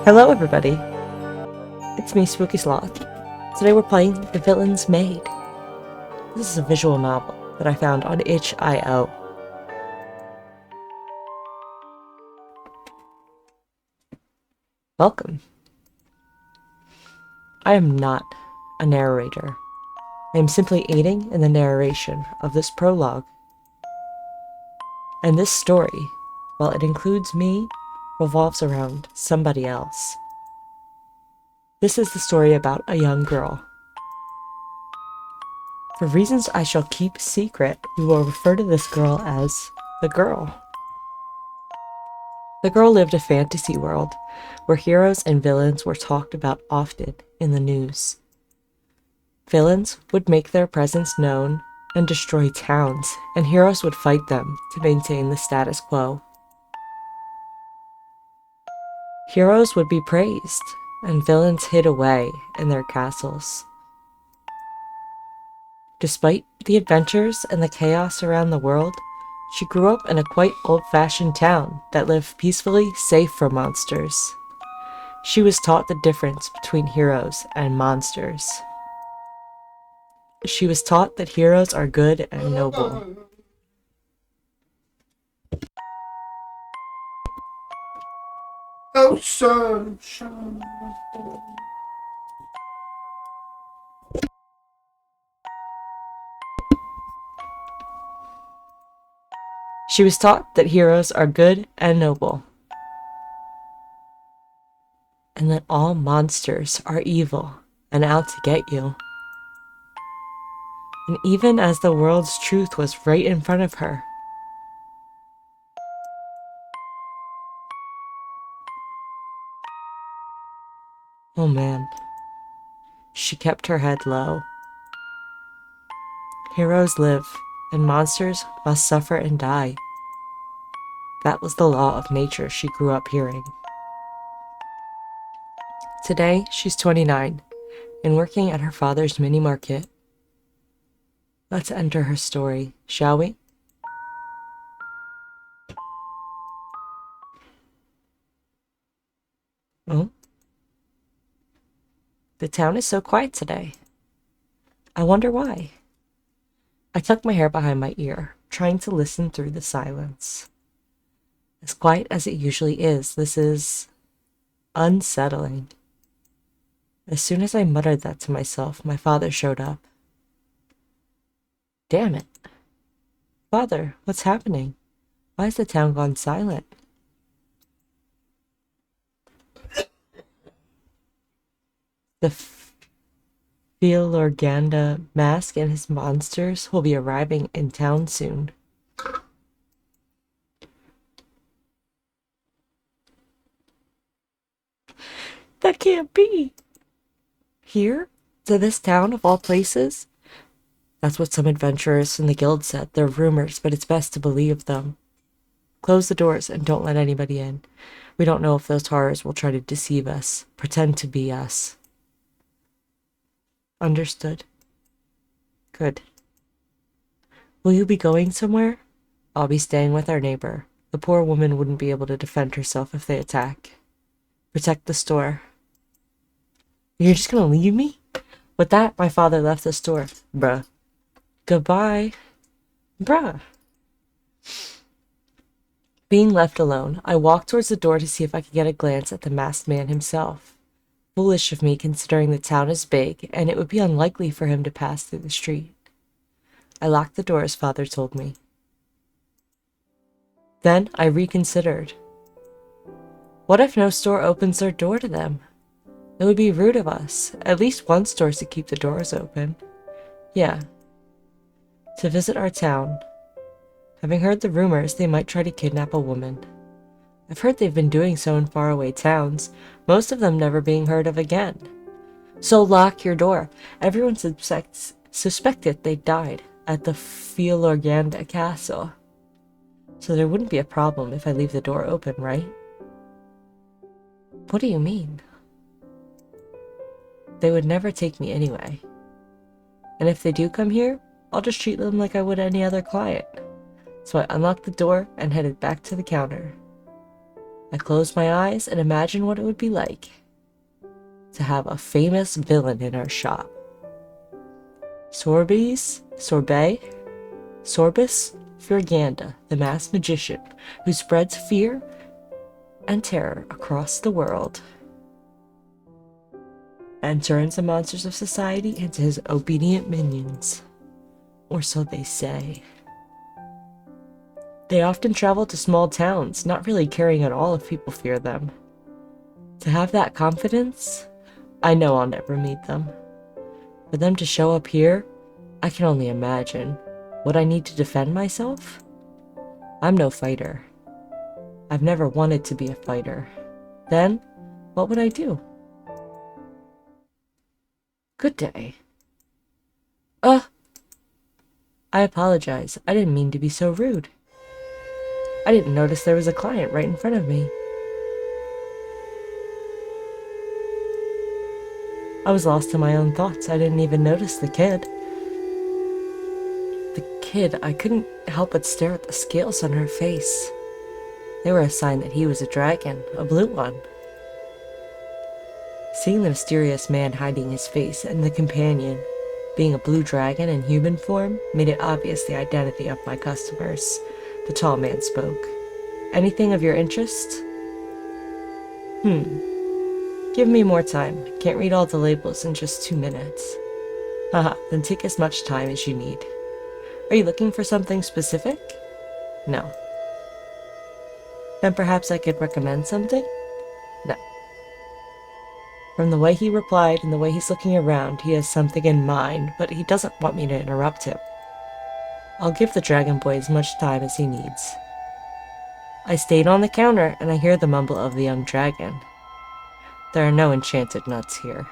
Hello everybody, it's me, Spooky Sloth. Today we're playing The Villain's Maid. This is a visual novel that I found on itch.io. Welcome. I am not a narrator. I am simply aiding in the narration of this prologue. And this story, while it includes me, revolves around somebody else. This is the story about a young girl. For reasons I shall keep secret, we will refer to this girl as the girl. The girl lived a fantasy world where heroes and villains were talked about often in the news. Villains would make their presence known and destroy towns, and heroes would fight them to maintain the status quo. Heroes would be praised, and villains hid away in their castles. Despite the adventures and the chaos around the world, she grew up in a quite old-fashioned town that lived peacefully, safe from monsters. She was taught the difference between heroes and monsters. She was taught that heroes are good and noble. Oh, sunshine. She was taught that heroes are good and noble, and that all monsters are evil and out to get you. And even as the world's truth was right in front of her, oh man, she kept her head low. Heroes live, and monsters must suffer and die. That was the law of nature she grew up hearing. Today, she's 29 and working at her father's mini market. Let's enter her story, shall we? Oh? The town is so quiet today. I wonder why. I tuck my hair behind my ear, trying to listen through the silence. As quiet as it usually is, this is unsettling. As soon as I muttered that to myself, my father showed up. Damn it. Father, what's happening? Why has the town gone silent? The Philorganda mask and his monsters will be arriving in town soon. That can't be. Here? To this town of all places? That's what some adventurers in the guild said. They're rumors, but it's best to believe them. Close the doors and don't let anybody in. We don't know if those horrors will try to deceive us, pretend to be us. Understood. Good. Will you be going somewhere? I'll be staying with our neighbor. The poor woman wouldn't be able to defend herself if they attack. Protect the store. You're just gonna leave me? With that, my father left the store. Bruh. Goodbye. Bruh. Being left alone, I walked towards the door to see if I could get a glance at the masked man himself. Foolish of me, considering the town is big, and it would be unlikely for him to pass through the street. I locked the door as father told me. Then I reconsidered. What if no store opens their door to them? It would be rude of us. At least one store to keep the doors open. Yeah. To visit our town. Having heard the rumors, they might try to kidnap a woman. I've heard they've been doing so in faraway towns, most of them never being heard of again. So lock your door. Everyone suspected they died at the Philorganda castle. So there wouldn't be a problem if I leave the door open, right? What do you mean? They would never take me anyway. And if they do come here, I'll just treat them like I would any other client. So I unlocked the door and headed back to the counter. I close my eyes and imagine what it would be like to have a famous villain in our shop. Sorbus Furganda, the masked magician who spreads fear and terror across the world and turns the monsters of society into his obedient minions. Or so they say. They often travel to small towns, not really caring at all if people fear them. To have that confidence, I know I'll never meet them. For them to show up here, I can only imagine. Would I need to defend myself? I'm no fighter. I've never wanted to be a fighter. Then, what would I do? Good day. I apologize. I didn't mean to be so rude. I didn't notice there was a client right in front of me. I was lost in my own thoughts. I didn't even notice the kid. I couldn't help but stare at the scales on her face. They were a sign that he was a dragon, a blue one. Seeing the mysterious man hiding his face and the companion being a blue dragon in human form made it obvious the identity of my customers. The tall man spoke. Anything of your interest? Give me more time. Can't read all the labels in just 2 minutes. Haha, then take as much time as you need. Are you looking for something specific? No. Then perhaps I could recommend something? No. From the way he replied and the way he's looking around, he has something in mind, but he doesn't want me to interrupt him. I'll give the dragon boy as much time as he needs. I stayed on the counter and I hear the mumble of the young dragon. There are no enchanted nuts here.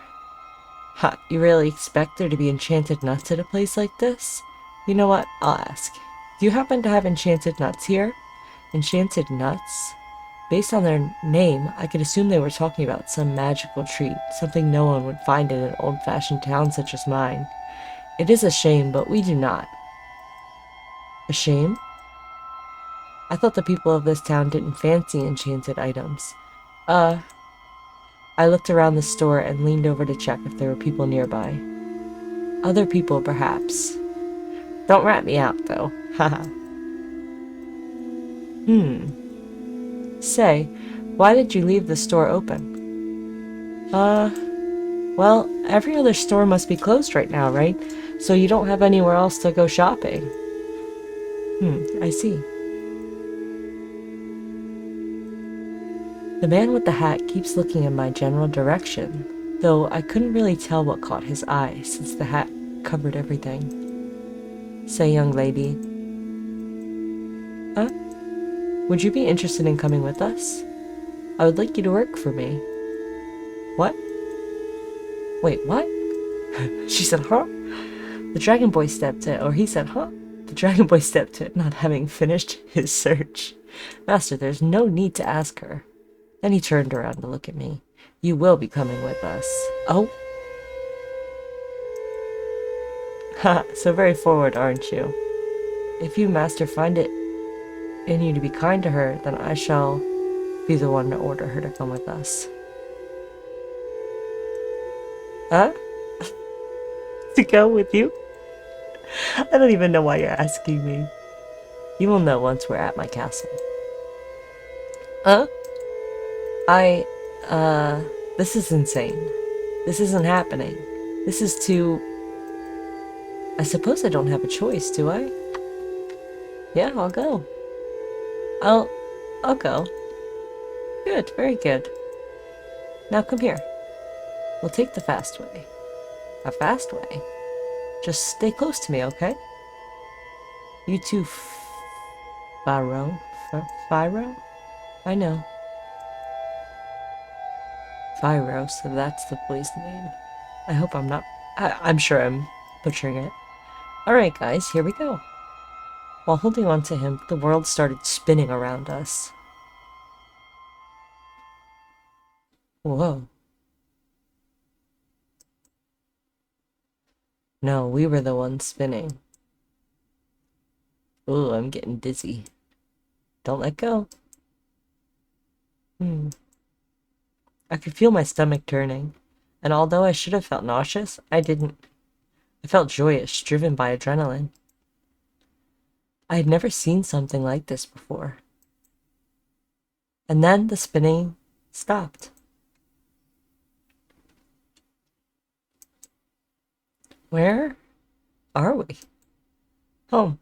Ha, you really expect there to be enchanted nuts at a place like this? You know what? I'll ask. Do you happen to have enchanted nuts here? Enchanted nuts? Based on their name, I could assume they were talking about some magical treat, something no one would find in an old-fashioned town such as mine. It is a shame, but we do not. A shame? I thought the people of this town didn't fancy enchanted items. I looked around the store and leaned over to check if there were people nearby. Other people, perhaps. Don't rat me out, though. Haha. Say, why did you leave the store open? Well, every other store must be closed right now, right? So you don't have anywhere else to go shopping. I see. The man with the hat keeps looking in my general direction, though I couldn't really tell what caught his eye since the hat covered everything. Say, young lady. Would you be interested in coming with us? I would like you to work for me. What? Wait, what? She said, huh? The dragon boy stepped in, or he said, huh? The dragon boy stepped in, not having finished his search. Master, there's no need to ask her. Then he turned around to look at me. You will be coming with us. Oh? Ha, so very forward, aren't you? If you, master, find it in you to be kind to her, then I shall be the one to order her to come with us. Huh? To go with you? I don't even know why you're asking me. You will know once we're at my castle. This is insane. This isn't happening. This is too... I suppose I don't have a choice, do I? Yeah, I'll go. I'll go. Good, very good. Now come here. We'll take the fast way. A fast way? Just stay close to me, okay? You too, Pharaoh? Pharaoh? I know. Pharaoh, so that's the boy's name. I hope I'm not... I'm sure I'm butchering it. Alright guys, here we go. While holding on to him, the world started spinning around us. Whoa. No, we were the ones spinning. Ooh, I'm getting dizzy. Don't let go. I could feel my stomach turning, and although I should have felt nauseous, I didn't. I felt joyous, driven by adrenaline. I had never seen something like this before. And then the spinning stopped. Where are we? Home.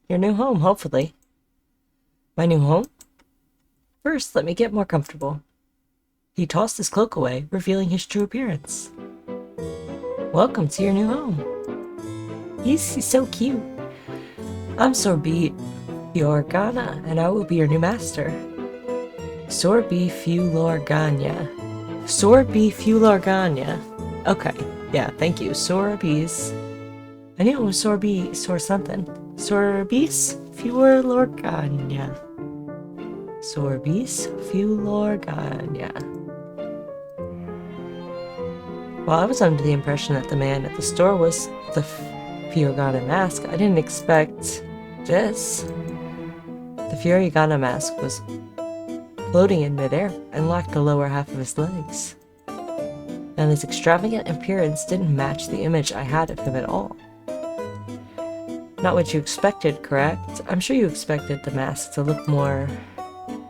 Your new home, hopefully. My new home? First, let me get more comfortable. He tossed his cloak away, revealing his true appearance. Welcome to your new home. He's so cute. I'm Sorbet Yorgana, and I will be your new master. Sorbet Fulorgana. Sorbet Fulorgana. Okay, yeah, thank you. Sorbes. I knew it was Sorbet, something. Sorbes Fulorgana. Sorbes Fulorgana. While I was under the impression that the man at the store was the Fiorgana mask, I didn't expect this. The Fiorgana mask was floating in midair and lacked the lower half of his legs. And his extravagant appearance didn't match the image I had of him at all. Not what you expected, correct? I'm sure you expected the mask to look more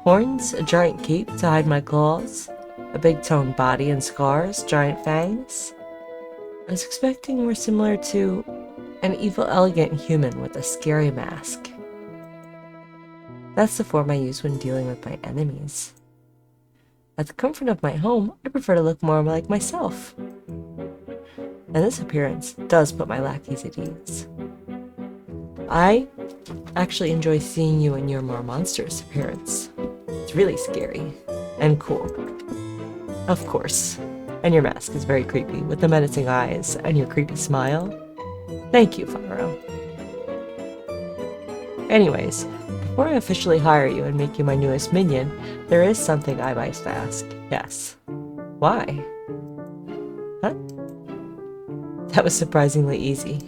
horns, a giant cape to hide my claws, a big toned body and scars, giant fangs. I was expecting more similar to an evil, elegant human with a scary mask. That's the form I use when dealing with my enemies. At the comfort of my home, I prefer to look more like myself. And this appearance does put my lackeys at ease. I actually enjoy seeing you in your more monstrous appearance. It's really scary and cool. Of course. And your mask is very creepy, with the menacing eyes and your creepy smile. Thank you, Faro. Anyways, before I officially hire you and make you my newest minion, there is something I must ask. Yes. Why? Huh? That was surprisingly easy.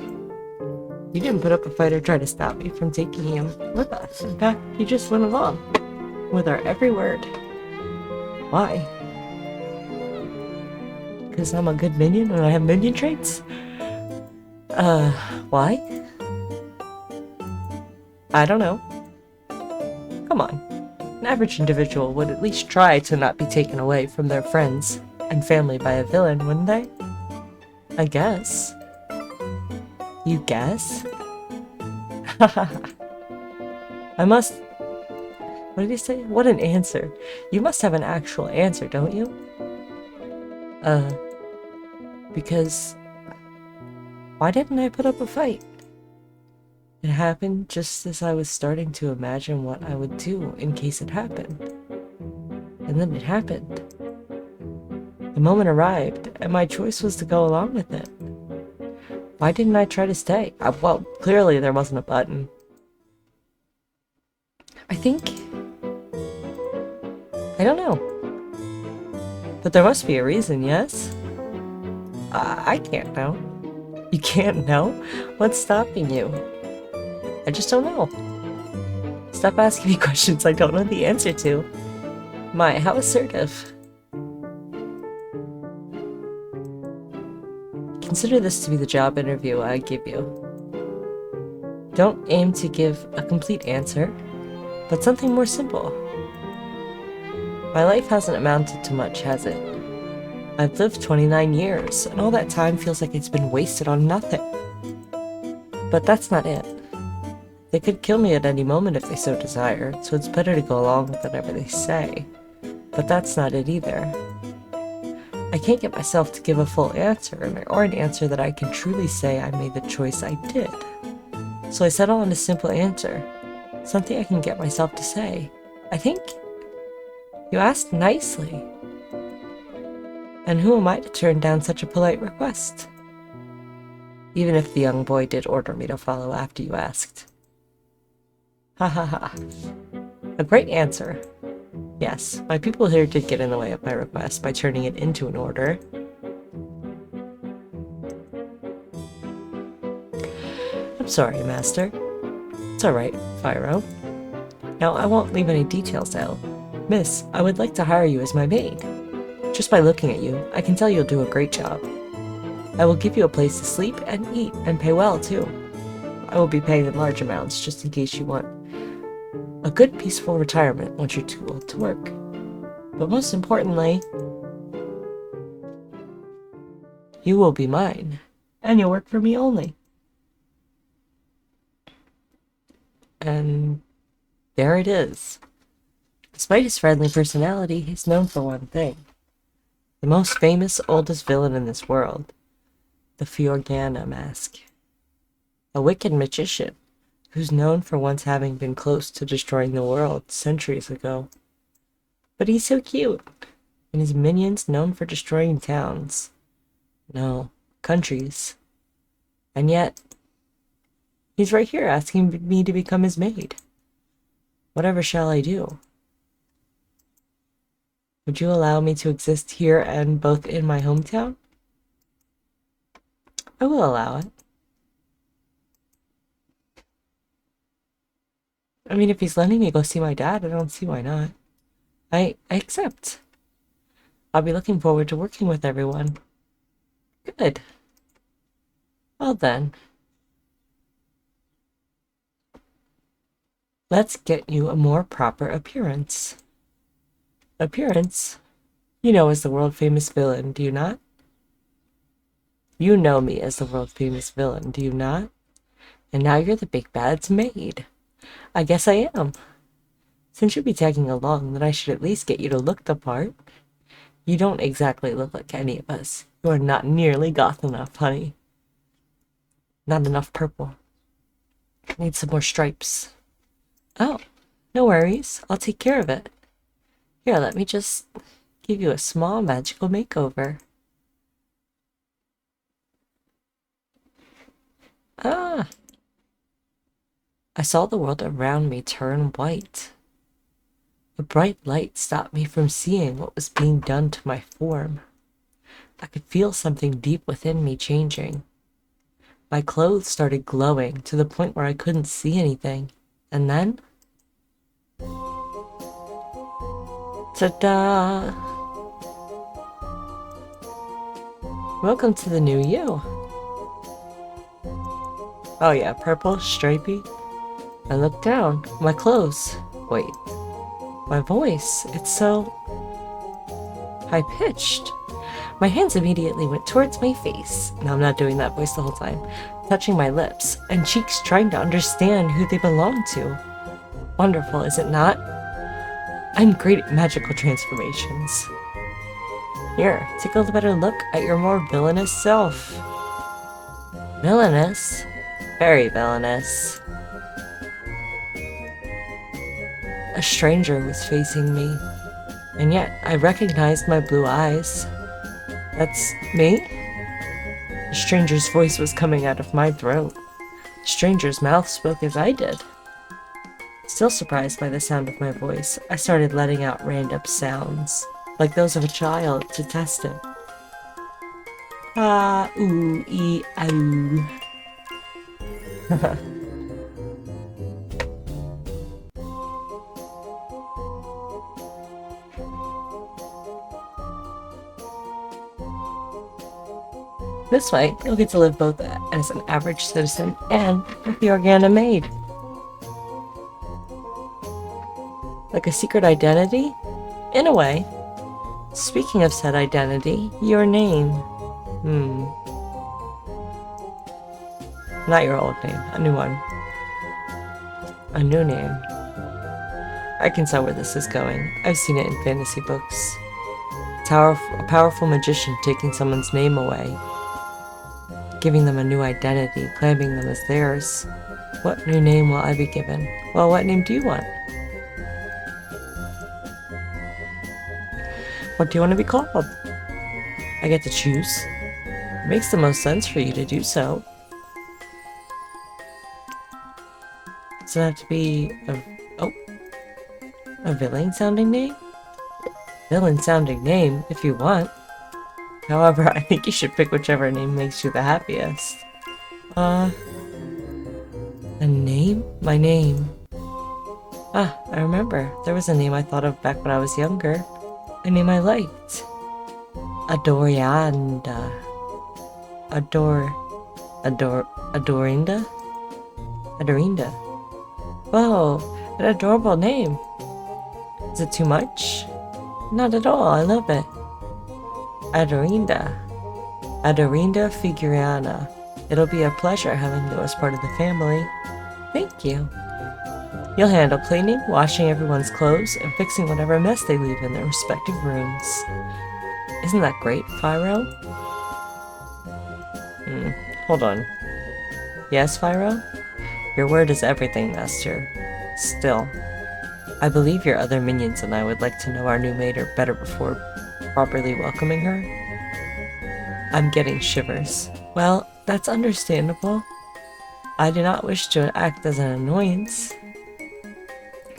You didn't put up a fight or try to stop me from taking him with us. In fact, you just went along with our every word. Why? Because I'm a good minion and I have minion traits? Why? I don't know. Come on. An average individual would at least try to not be taken away from their friends and family by a villain, wouldn't they? I guess. You guess? I must... What did he say? What an answer. You must have an actual answer, don't you? Because... Why didn't I put up a fight? It happened just as I was starting to imagine what I would do in case it happened. And then it happened. The moment arrived, and my choice was to go along with it. Why didn't I try to stay? Well, clearly there wasn't a button. I think... I don't know. But there must be a reason, yes? I can't know. You can't know? What's stopping you? I just don't know. Stop asking me questions I don't know the answer to. My, how assertive. Consider this to be the job interview I give you. Don't aim to give a complete answer, but something more simple. My life hasn't amounted to much, has it? I've lived 29 years, and all that time feels like it's been wasted on nothing. But that's not it. They could kill me at any moment if they so desired, so it's better to go along with whatever they say. But that's not it either. I can't get myself to give a full answer, or an answer that I can truly say I made the choice I did. So I settle on a simple answer, something I can get myself to say. I think you asked nicely. And who am I to turn down such a polite request? Even if the young boy did order me to follow after you asked. Ha ha ha. A great answer. Yes, my people here did get in the way of my request by turning it into an order. I'm sorry, Master. It's alright, Fyro. Now, I won't leave any details out. Miss, I would like to hire you as my maid. Just by looking at you, I can tell you'll do a great job. I will give you a place to sleep and eat, and pay well, too. I will be paying in large amounts, just in case you want a good, peaceful retirement once you're too old to work. But most importantly, you will be mine, and you'll work for me only. And there it is. Despite his friendly personality, he's known for one thing. The most famous, oldest villain in this world. The Fiorgana Mask. A wicked magician who's known for once having been close to destroying the world centuries ago. But he's so cute, and his minions known for destroying towns. No, countries. And yet, he's right here asking me to become his maid. Whatever shall I do? Would you allow me to exist here and both in my hometown? I will allow it. I mean, if he's letting me go see my dad, I don't see why not. I accept. I'll be looking forward to working with everyone. Good. Well then. Let's get you a more proper appearance. Appearance? You know as the world-famous villain, do you not? You know me as the world-famous villain, do you not? And now you're the big bad's maid. I guess I am. Since you'll be tagging along, then I should at least get you to look the part. You don't exactly look like any of us. You are not nearly goth enough, honey. Not enough purple. Need some more stripes. Oh, no worries. I'll take care of it. Here, let me just give you a small magical makeover. Ah! I saw the world around me turn white. A bright light stopped me from seeing what was being done to my form. I could feel something deep within me changing. My clothes started glowing to the point where I couldn't see anything. And then... ta-da! Welcome to the new you. Oh yeah, purple, stripey. I looked down. My clothes. Wait. My voice. It's so... high-pitched. My hands immediately went towards my face. No, I'm not doing that voice the whole time. Touching my lips and cheeks, trying to understand who they belong to. Wonderful, is it not? I'm great at magical transformations. Here, take a better look at your more villainous self. Villainous? Very villainous. A stranger was facing me, and yet I recognized my blue eyes. That's me? The stranger's voice was coming out of my throat. The stranger's mouth spoke as I did. Still surprised by the sound of my voice, I started letting out random sounds, like those of a child, to test it. Ah, ooh, ee, ah. This way, you'll get to live both as an average citizen and with the Organa Maid. Like a secret identity? In a way. Speaking of said identity, your name. Not your old name, a new one. A new name. I can tell where this is going. I've seen it in fantasy books. A powerful magician taking someone's name away. Giving them a new identity, claiming them as theirs. What new name will I be given? Well, what name do you want? What do you want to be called? I get to choose. It makes the most sense for you to do so. Does it have to be a villain-sounding name? Villain-sounding name, if you want. However, I think you should pick whichever name makes you the happiest. A name? My name. Ah, I remember. There was a name I thought of back when I was younger. A name I liked. Adorianda. Adorinda? Adorinda. Whoa, an adorable name. Is it too much? Not at all, I love it. Adorinda. Adorinda Figuriana. It'll be a pleasure having you as part of the family. Thank you. You'll handle cleaning, washing everyone's clothes, and fixing whatever mess they leave in their respective rooms. Isn't that great, Fyro? Hold on. Yes, Fyro? Your word is everything, Master. Still, I believe your other minions and I would like to know our new maid better before properly welcoming her. I'm getting shivers. Well, that's understandable. I do not wish to act as an annoyance.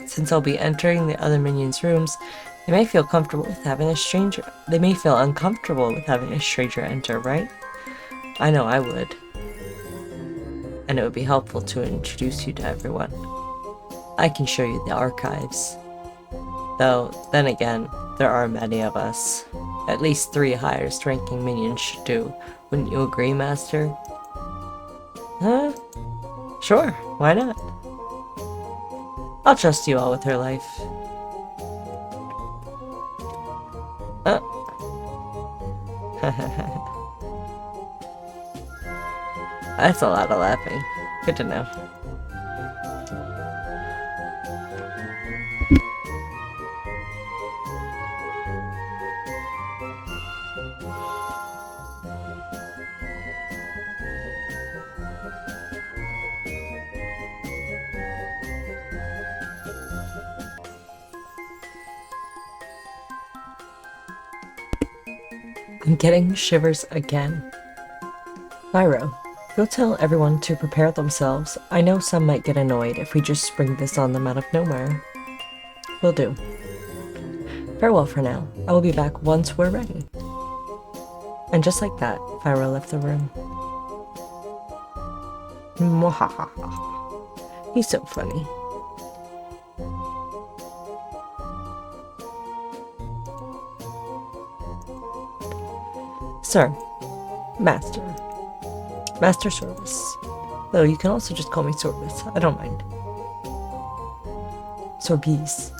Since I'll be entering the other minions' rooms, they may feel uncomfortable with having a stranger enter, right? I know I would. And it would be helpful to introduce you to everyone. I can show you the archives. Though, then again, there are many of us. At least 3 highest ranking minions should do. Wouldn't you agree, Master? Huh? Sure, why not? I'll trust you all with her life. That's a lot of laughing. Good to know. I'm getting shivers again. Fyro, go tell everyone to prepare themselves. I know some might get annoyed if we just spring this on them out of nowhere. Will do. Farewell for now. I will be back once we're ready. And just like that, Fyro left the room. Mwahaha. He's so funny. Sir. Master. Master Service. Though you can also just call me Sorbus. I don't mind. Sorbis.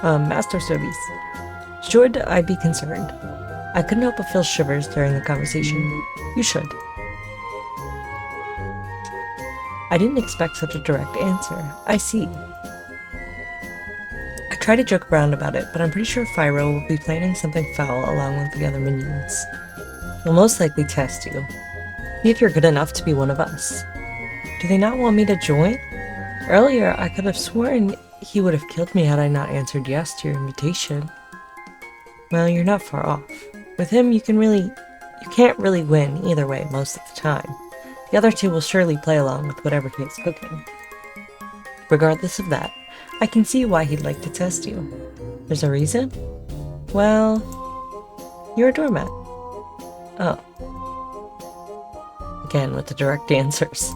Master Sorbis. Should I be concerned? I couldn't help but feel shivers during the conversation. You should. I didn't expect such a direct answer. I see. I try to joke around about it, but I'm pretty sure Fyro will be planning something foul along with the other minions. He'll most likely test you. See if you're good enough to be one of us. Do they not want me to join? Earlier, I could have sworn he would have killed me had I not answered yes to your invitation. Well, you're not far off. With him, you can't really win either way most of the time. The other 2 will surely play along with whatever he is cooking. Regardless of that, I can see why he'd like to test you. There's a reason? Well, you're a doormat. Oh. Again, with the direct answers.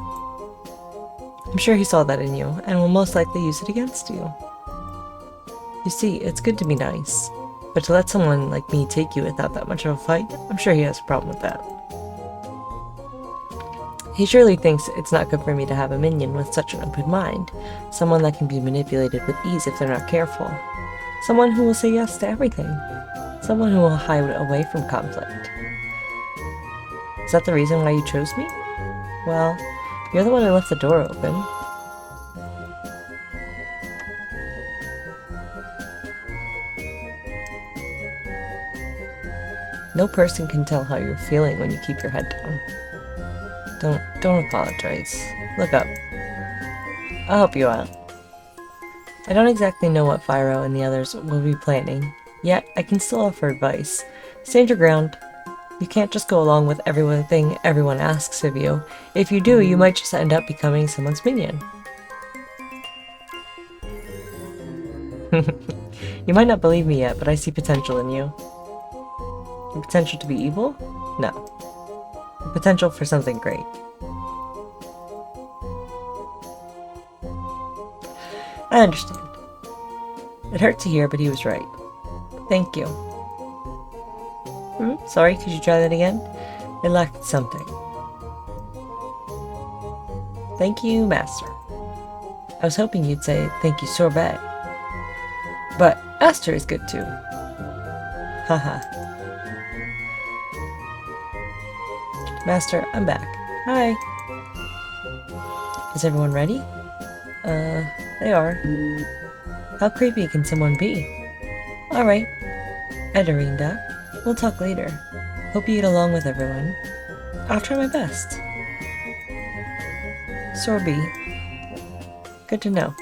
I'm sure he saw that in you, and will most likely use it against you. You see, it's good to be nice, but to let someone like me take you without that much of a fight, I'm sure he has a problem with that. He surely thinks it's not good for me to have a minion with such an open mind, someone that can be manipulated with ease if they're not careful, someone who will say yes to everything, someone who will hide away from conflict. Is that the reason why you chose me? Well, you're the one who left the door open. No person can tell how you're feeling when you keep your head down. Don't apologize. Look up. I'll help you out. I don't exactly know what Fyro and the others will be planning, yet I can still offer advice. Stand your ground. You can't just go along with everything everyone asks of you. If you do, you might just end up becoming someone's minion. You might not believe me yet, but I see potential in you. The potential to be evil? No. The potential for something great. I I understand. It hurt to hear, but he was right. Thank you. Sorry, could you try that again? It lacked something. Thank you, Master. I was hoping you'd say thank you, Sorbet. But Master is good too. Haha. Master, I'm back. Hi. Is everyone ready? They are. How creepy can someone be? Alright. Ederinda. We'll talk later. Hope you get along with everyone. I'll try my best. Sorby. Good to know.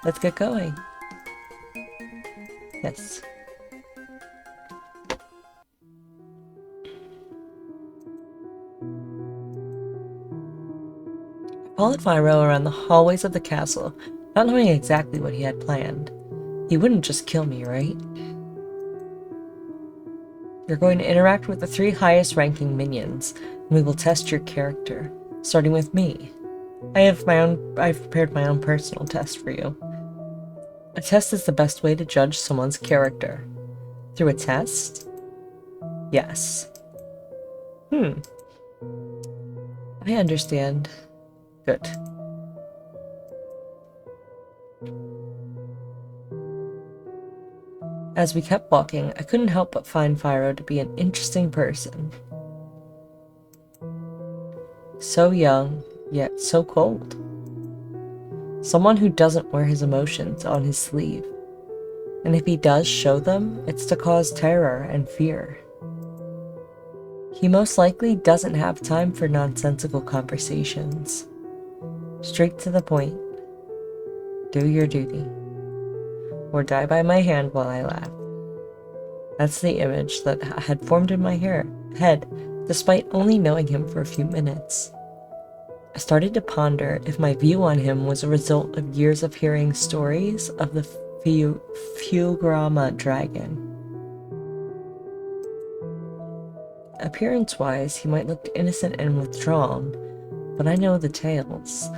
Let's get going. Yes. I followed Fyro around the hallways of the castle, not knowing exactly what he had planned. He wouldn't just kill me, right? You're going to interact with the 3 highest ranking minions, and we will test your character, starting with me. I've prepared my own personal test for you. A test is the best way to judge someone's character. Through a test? Yes. I understand. Good. As we kept walking, I couldn't help but find Fyro to be an interesting person. So young, yet so cold. Someone who doesn't wear his emotions on his sleeve. And if he does show them, it's to cause terror and fear. He most likely doesn't have time for nonsensical conversations. Straight to the point. Do your duty. Or die by my hand while I laugh. That's the image that had formed in my head, despite only knowing him for a few minutes. I started to ponder if my view on him was a result of years of hearing stories of the Fugrama dragon. Appearance-wise, he might look innocent and withdrawn, but I know the tales,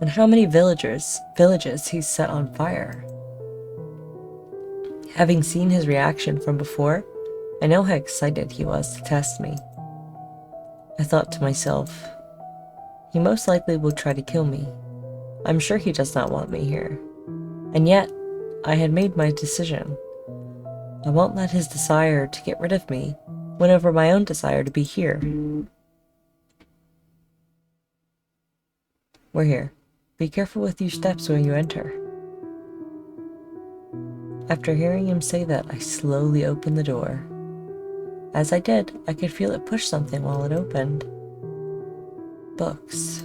and how many villages he's set on fire. Having seen his reaction from before, I know how excited he was to test me. I thought to myself, he most likely will try to kill me. I'm sure he does not want me here. And yet, I had made my decision. I won't let his desire to get rid of me win over my own desire to be here. We're here. Be careful with your steps when you enter. After hearing him say that, I slowly opened the door. As I did, I could feel it push something while it opened. Books.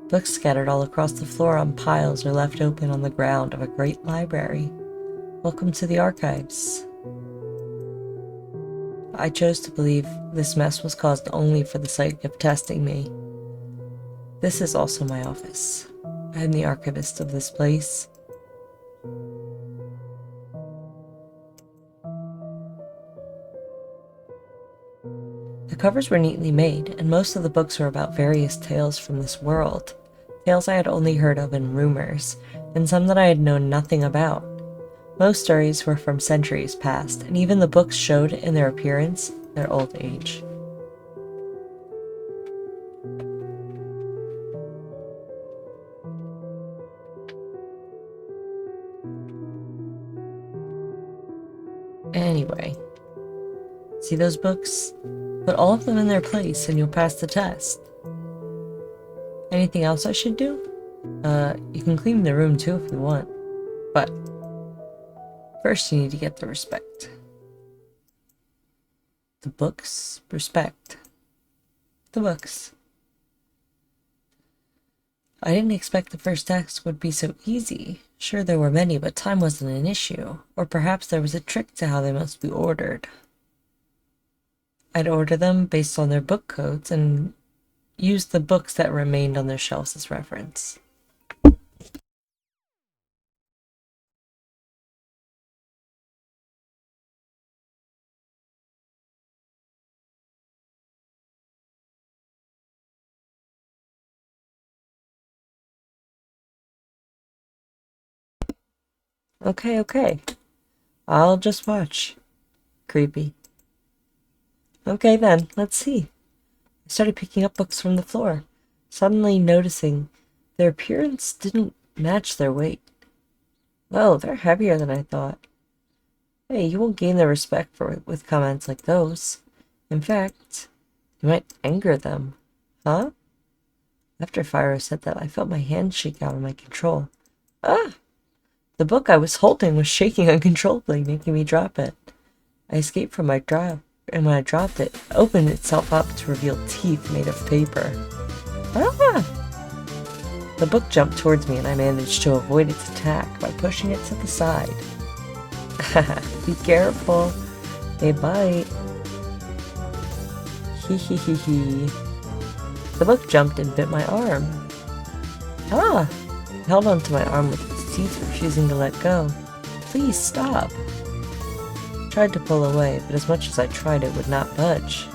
Books scattered all across the floor on piles or left open on the ground of a great library. Welcome to the archives. I chose to believe this mess was caused only for the sake of testing me. This is also my office. I am the archivist of this place. The covers were neatly made, and most of the books were about various tales from this world. Tales I had only heard of in rumors, and some that I had known nothing about. Most stories were from centuries past, and even the books showed in their appearance their old age. Anyway, see those books? Put all of them in their place and you'll pass the test. Anything else I should do? You can clean the room too if you want, but first you need to get the respect. The books, respect. The books. I didn't expect the first task would be so easy. Sure, there were many, but time wasn't an issue. Or perhaps there was a trick to how they must be ordered. I'd order them based on their book codes and use the books that remained on their shelves as reference. Okay, okay. I'll just watch. Creepy. Okay then, let's see. I started picking up books from the floor, suddenly noticing their appearance didn't match their weight. Whoa, they're heavier than I thought. Hey, you won't gain their respect with comments like those. In fact, you might anger them. Huh? After Fyro said that, I felt my hand shake out of my control. Ah! The book I was holding was shaking uncontrollably, making me drop it. I escaped from my drop, and when I dropped it, it opened itself up to reveal teeth made of paper. Ah! The book jumped towards me, and I managed to avoid its attack by pushing it to the side. Be careful. They bite. Hee hee hee hee. The book jumped and bit my arm. Ah! I held onto my arm with its teeth, refusing to let go. Please stop. I tried to pull away, but as much as I tried, it would not budge.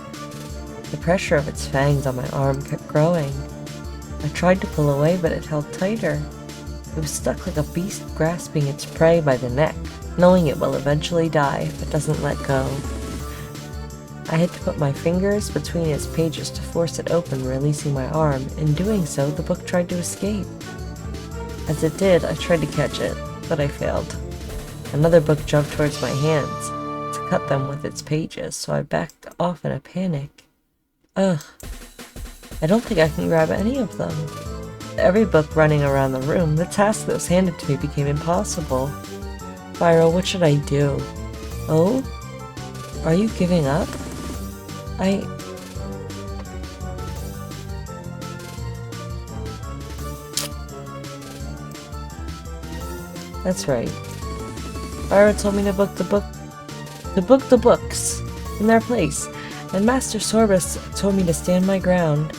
The pressure of its fangs on my arm kept growing. I tried to pull away, but it held tighter. It was stuck like a beast grasping its prey by the neck, knowing it will eventually die if it doesn't let go. I had to put my fingers between its pages to force it open, releasing my arm. In doing so, the book tried to escape. As it did, I tried to catch it, but I failed. Another book jumped towards my hands to cut them with its pages, so I backed off in a panic. Ugh. I don't think I can grab any of them. Every book running around the room, the task that was handed to me became impossible. Fyro, what should I do? Oh? Are you giving up? That's right. Fyro told me to book the books in their place, and Master Sorbus told me to stand my ground.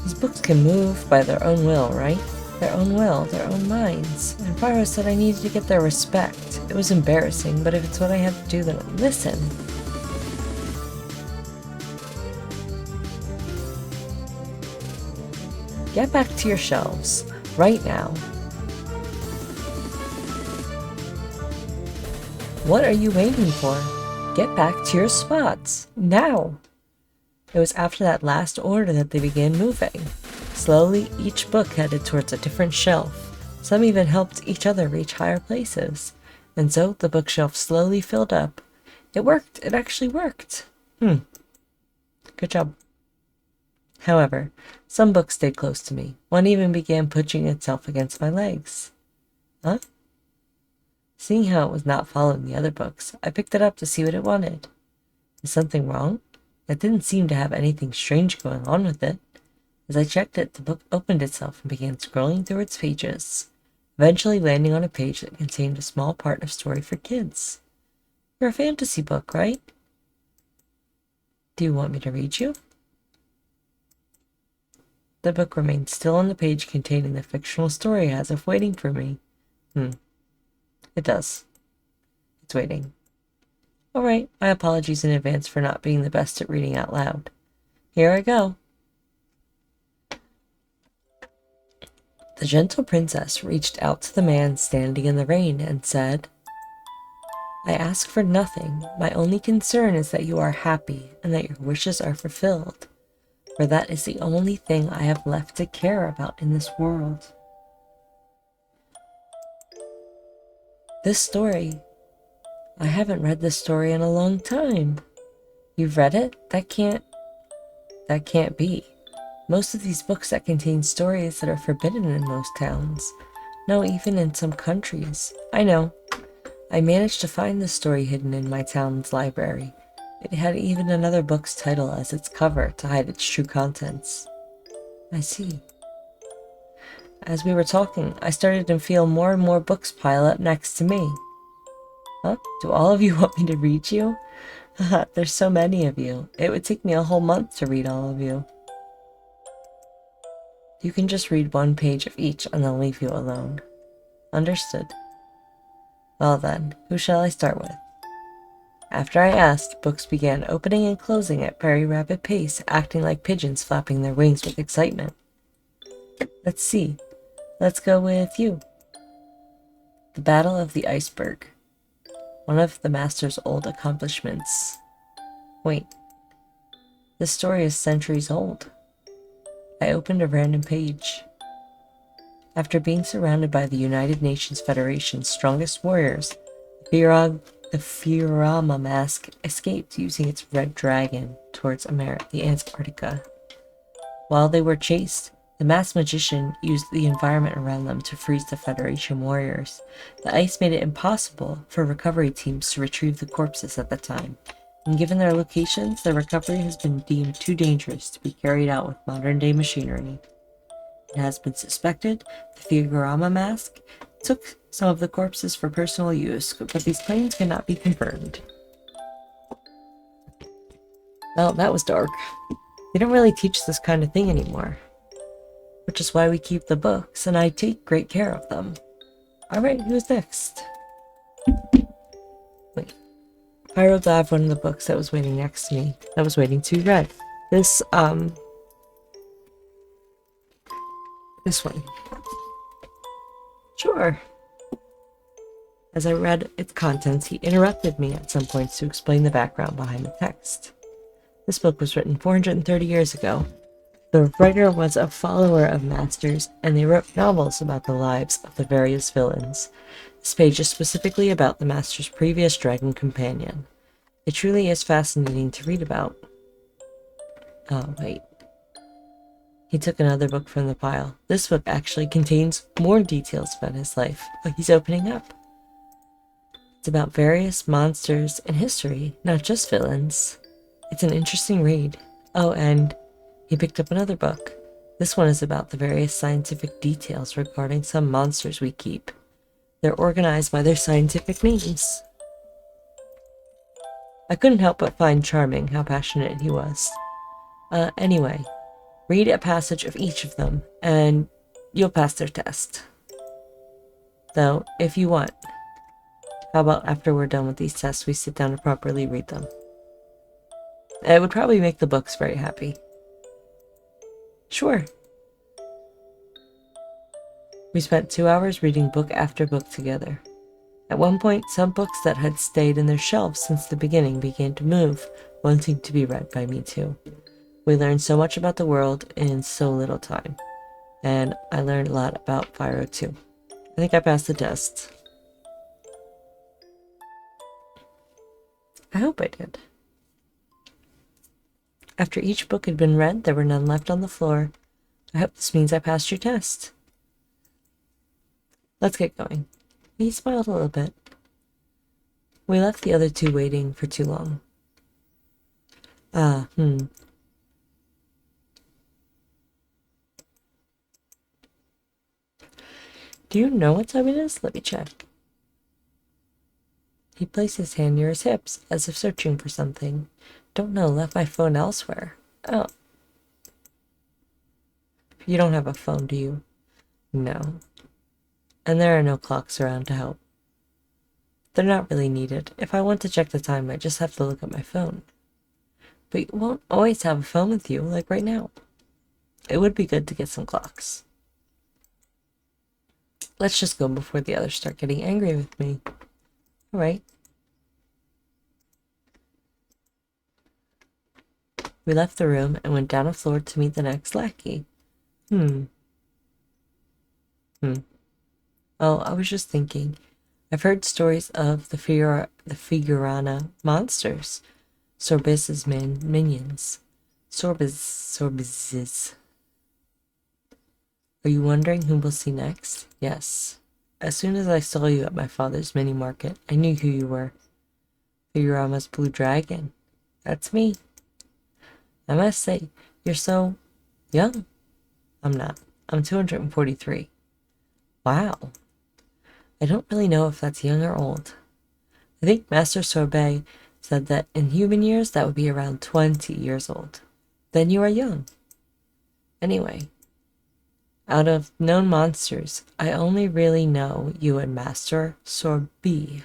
These books can move by their own will, right? Their own will, their own minds. And Fyro said I needed to get their respect. It was embarrassing, but if it's what I have to do, then listen. Get back to your shelves, right now. What are you waiting for? Get back to your spots, now! It was after that last order that they began moving. Slowly, each book headed towards a different shelf. Some even helped each other reach higher places. And so, the bookshelf slowly filled up. It worked. It actually worked. Good job. However, some books stayed close to me. One even began pushing itself against my legs. Huh? Seeing how it was not following the other books, I picked it up to see what it wanted. Is something wrong? It didn't seem to have anything strange going on with it. As I checked it, the book opened itself and began scrolling through its pages, eventually landing on a page that contained a small part of story for kids. You're a fantasy book, right? Do you want me to read you? The book remained still on the page containing the fictional story as if waiting for me. It does. It's waiting. Alright, my apologies in advance for not being the best at reading out loud. Here I go. The gentle princess reached out to the man standing in the rain and said, I ask for nothing. My only concern is that you are happy and that your wishes are fulfilled, for that is the only thing I have left to care about in this world. This story. I haven't read this story in a long time. You've read it? That can't be. Most of these books that contain stories that are forbidden in most towns. No, even in some countries. I know. I managed to find this story hidden in my town's library. It had even another book's title as its cover to hide its true contents. I see. As we were talking, I started to feel more and more books pile up next to me. Huh? Do all of you want me to read you? There's so many of you. It would take me a whole month to read all of you. You can just read one page of each and I'll leave you alone. Understood. Well then, who shall I start with? After I asked, books began opening and closing at very rapid pace, acting like pigeons flapping their wings with excitement. Let's see. Let's go with you. The Battle of the Iceberg. One of the Master's old accomplishments. Wait. This story is centuries old. I opened a random page. After being surrounded by the United Nations Federation's strongest warriors, the Fiorama mask escaped using its red dragon towards the Antarctica. While they were chased, the masked magician used the environment around them to freeze the Federation warriors. The ice made it impossible for recovery teams to retrieve the corpses at the time, and given their locations, their recovery has been deemed too dangerous to be carried out with modern-day machinery. It has been suspected the Figurama mask took some of the corpses for personal use, but these claims cannot be confirmed. Well, that was dark. They don't really teach this kind of thing anymore, which is why we keep the books, and I take great care of them. Alright, who's next? Wait. Pyro grabbed one of the books that was waiting next to me, that was waiting to be read. This one. Sure. As I read its contents, he interrupted me at some points to explain the background behind the text. This book was written 430 years ago. The writer was a follower of Masters, and they wrote novels about the lives of the various villains. This page is specifically about the Master's previous dragon companion. It truly is fascinating to read about. Oh, wait. He took another book from the pile. This book actually contains more details about his life, but he's opening up. It's about various monsters in history, not just villains. It's an interesting read. Oh, and he picked up another book. This one is about the various scientific details regarding some monsters we keep. They're organized by their scientific names. I couldn't help but find charming how passionate he was. Anyway, read a passage of each of them, and you'll pass their test. Though, if you want, how about after we're done with these tests, we sit down and properly read them? It would probably make the books very happy. Sure. We spent 2 hours reading book after book together. At one point, some books that had stayed in their shelves since the beginning began to move, wanting to be read by me too. We learned so much about the world in so little time, and I learned a lot about Pyro too. I think I passed the test. I hope I did. After each book had been read, there were none left on the floor. I hope this means I passed your test. Let's get going. He smiled a little bit. We left the other two waiting for too long. Do you know what time it is? Let me check. He placed his hand near his hips, as if searching for something. Don't know, left my phone elsewhere. Oh. You don't have a phone, do you? No. And there are no clocks around to help. They're not really needed. If I want to check the time, I just have to look at my phone. But you won't always have a phone with you, like right now. It would be good to get some clocks. Let's just go before the others start getting angry with me. Alright. We left the room and went down a floor to meet the next lackey. Oh, I was just thinking. I've heard stories of the Figurana monsters. Sorbiz's minions. Sorbiz's. Are you wondering who we'll see next? Yes. As soon as I saw you at my father's mini market, I knew who you were. Figurama's blue dragon. That's me. I must say, you're so young. I'm not. I'm 243. Wow. I don't really know if that's young or old. I think Master Sorbet said that in human years that would be around 20 years old. Then you are young. Anyway, out of known monsters, I only really know you and Master Sorbet.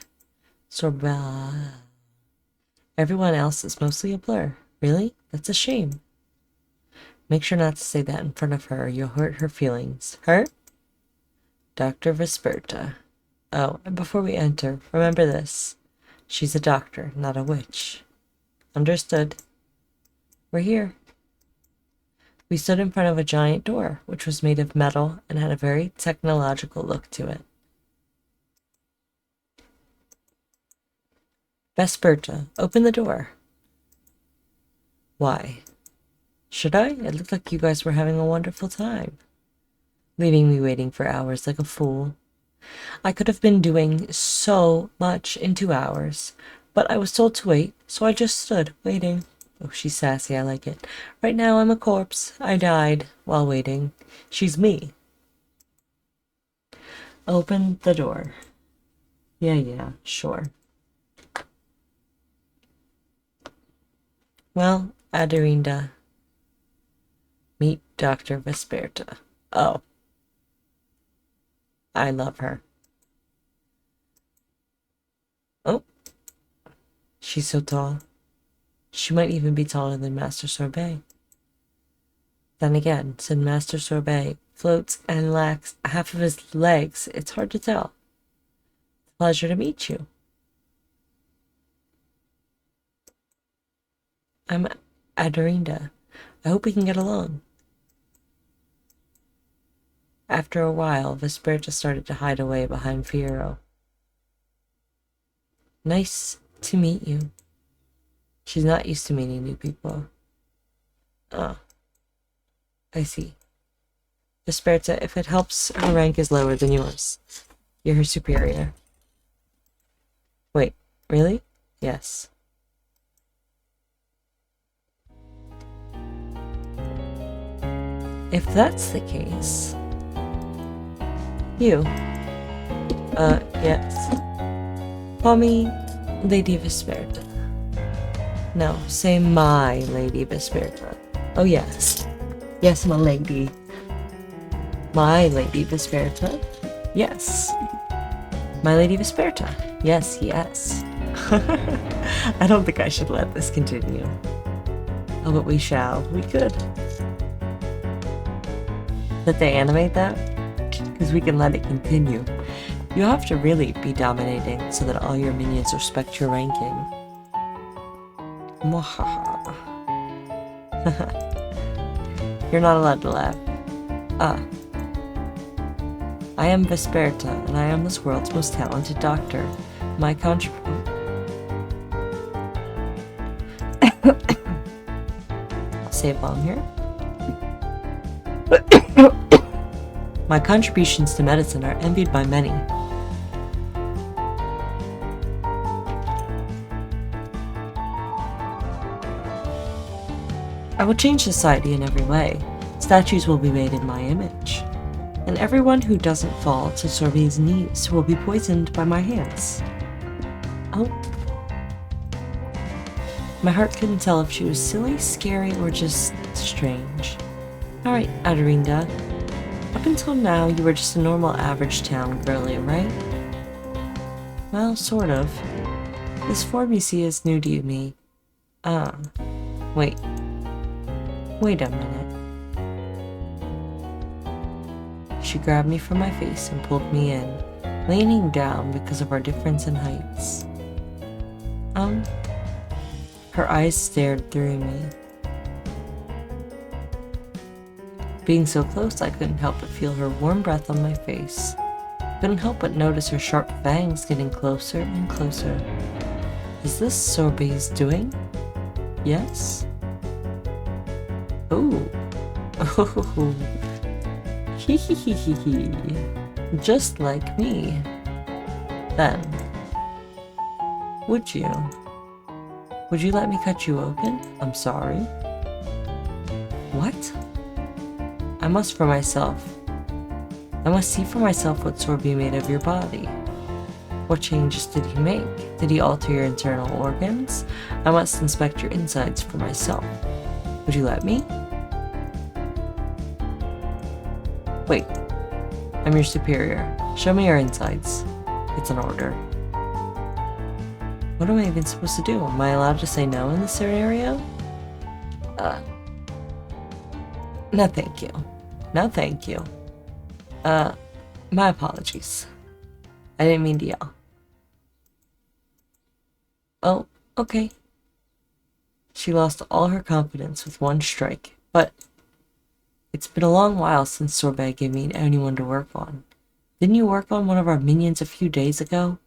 Everyone else is mostly a blur. Really? That's a shame. Make sure not to say that in front of her or you'll hurt her feelings. Her? Dr. Vesperta. Oh, and before we enter, remember this. She's a doctor, not a witch. Understood. We're here. We stood in front of a giant door, which was made of metal and had a very technological look to it. Vesperta, open the door. Why? Should I? It looked like you guys were having a wonderful time, leaving me waiting for hours like a fool. I could have been doing so much in 2 hours, but I was told to wait, so I just stood, waiting. Oh, she's sassy, I like it. Right now I'm a corpse. I died while waiting. She's me. Open the door. Yeah, sure. Well, Adorinda. Meet Dr. Vesperta. Oh. I love her. Oh. She's so tall. She might even be taller than Master Sorbet. Then again, since Master Sorbet floats and lacks half of his legs, it's hard to tell. Pleasure to meet you. I'm Adorinda. I hope we can get along. After a while, Vesperta started to hide away behind Fiero. Nice to meet you. She's not used to meeting new people. Oh, I see. Vesperta, if it helps, her rank is lower than yours. You're her superior. Wait, really? Yes. If that's the case... You. Yes. Call me Lady Vesperta. No, say my Lady Vesperta. Oh, yes. Yes, my lady. My Lady Vesperta? Yes. My Lady Vesperta? Yes. I don't think I should let this continue. Oh, but we shall. We could. Did they animate that? Because we can let it continue. You have to really be dominating so that all your minions respect your ranking. Mwahaha. You're not allowed to laugh. I am Vesperta, and I am this world's most talented doctor. My Save bomb here. My contributions to medicine are envied by many. I will change society in every way. Statues will be made in my image. And everyone who doesn't fall to Sorbet's knees will be poisoned by my hands. Oh. My heart couldn't tell if she was silly, scary, or just strange. Alright, Adorinda. Up until now, you were just a normal average town girlie, right? Well, sort of. This form you see is new to me. Wait. Wait a minute. She grabbed me from my face and pulled me in, leaning down because of our difference in heights. Her eyes stared through me. Being so close, I couldn't help but feel her warm breath on my face. Couldn't help but notice her sharp fangs getting closer and closer. Is this Sorbet's doing? Yes? Oh. Oh. Hee hee hee hee hee. Just like me. Then. Would you? Would you let me cut you open? I'm sorry. What? I must for myself. I must see for myself what Sorbet made of your body. What changes did he make? Did he alter your internal organs? I must inspect your insides for myself. Would you let me? Wait. I'm your superior. Show me your insides. It's an order. What am I even supposed to do? Am I allowed to say no in this scenario? No thank you. No thank you. My apologies. I didn't mean to yell. Oh, okay. She lost all her confidence with one strike, but it's been a long while since Sorbet gave me anyone to work on. Didn't you work on one of our minions a few days ago?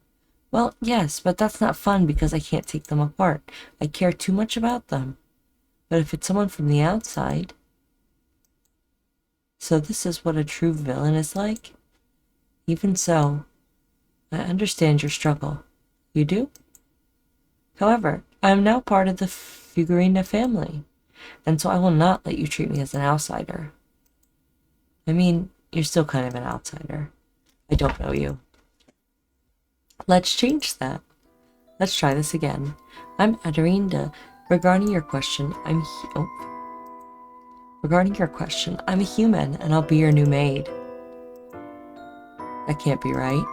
Well, yes, but that's not fun because I can't take them apart. I care too much about them. But if it's someone from the outside... So this is what a true villain is like? Even so, I understand your struggle. You do? However, I am now part of the Figurina family, and so I will not let you treat me as an outsider. I mean, you're still kind of an outsider. I don't know you. Let's change that. Let's try this again. I'm Aderinda. Regarding your question, I'm a human, and I'll be your new maid. That can't be right.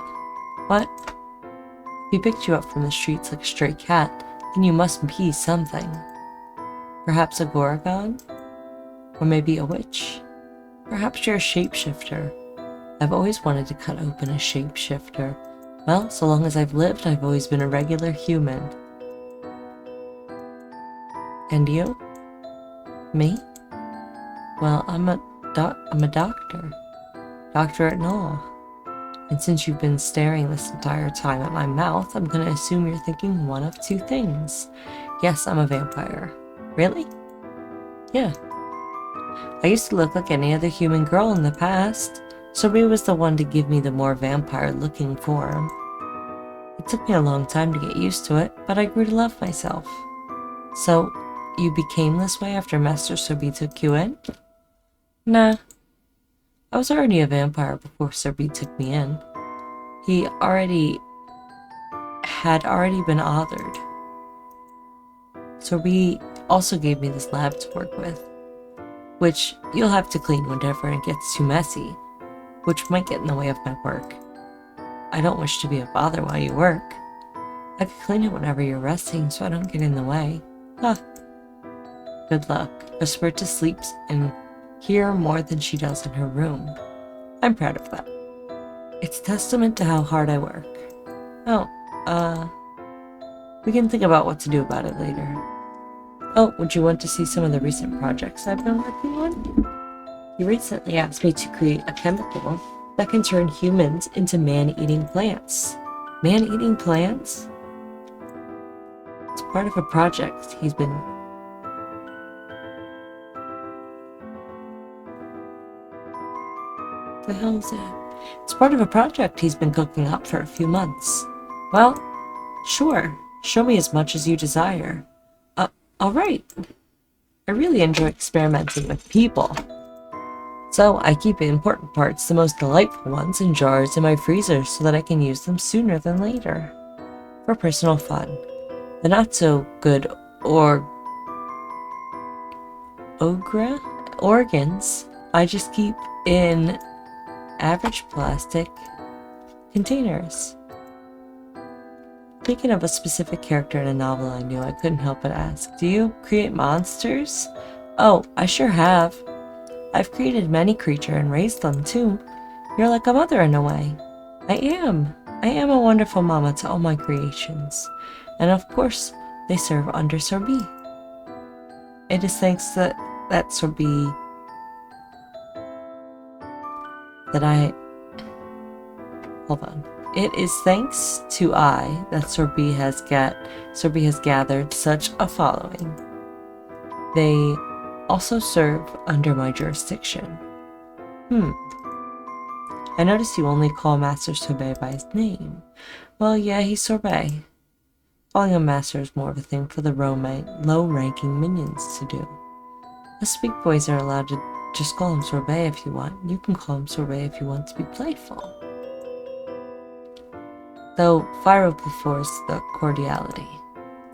What? If he picked you up from the streets like a stray cat, then you must be something. Perhaps a Gorgon? Or maybe a witch? Perhaps you're a shapeshifter. I've always wanted to cut open a shapeshifter. Well, so long as I've lived, I've always been a regular human. And you? Me? Well, I'm a doctor. Doctor at law. And since you've been staring this entire time at my mouth, I'm gonna assume you're thinking one of two things. Yes, I'm a vampire. Really? Yeah. I used to look like any other human girl in the past. Sorbet was the one to give me the more vampire-looking form. It took me a long time to get used to it, but I grew to love myself. So, you became this way after Master Sorbet took you in? Nah. I was already a vampire before Sorbet took me in. He had already been othered. Sorbet also gave me this lab to work with, which you'll have to clean whenever it gets too messy, which might get in the way of my work. I don't wish to be a bother while you work. I could clean it whenever you're resting so I don't get in the way. Huh. Good luck. Esperta sleeps in here more than she does in her room. I'm proud of that. It's testament to how hard I work. Oh, we can think about what to do about it later. Oh, would you want to see some of the recent projects I've been working on? You recently asked me to create a chemical that can turn humans into man-eating plants. Man-eating plants? It's part of a project he's been... What the hell is that? It's part of a project he's been cooking up for a few months. Well, sure. Show me as much as you desire. Alright. I really enjoy experimenting with people. So I keep the important parts, the most delightful ones, in jars in my freezer so that I can use them sooner than later. For personal fun. The not so good organs I just keep in average plastic containers. Thinking of a specific character in a novel I knew, I couldn't help but ask, do you create monsters? Oh, I sure have. I've created many creatures and raised them too. You're like a mother in a way. I am. I am a wonderful mama to all my creations. And of course, they serve under Sorbet. It is thanks to that Sorbet that I... Hold on. It is thanks to I that Sorbet has gathered such a following. They also serve under my jurisdiction. I notice you only call Master Sorbet by his name. Well, yeah, he's Sorbet. Calling him Master is more of a thing for the low-ranking minions to do. Us big boys are allowed to just call him Sorbet if you want. You can call him Sorbet if you want to be playful. Though Fyro prefers the cordiality.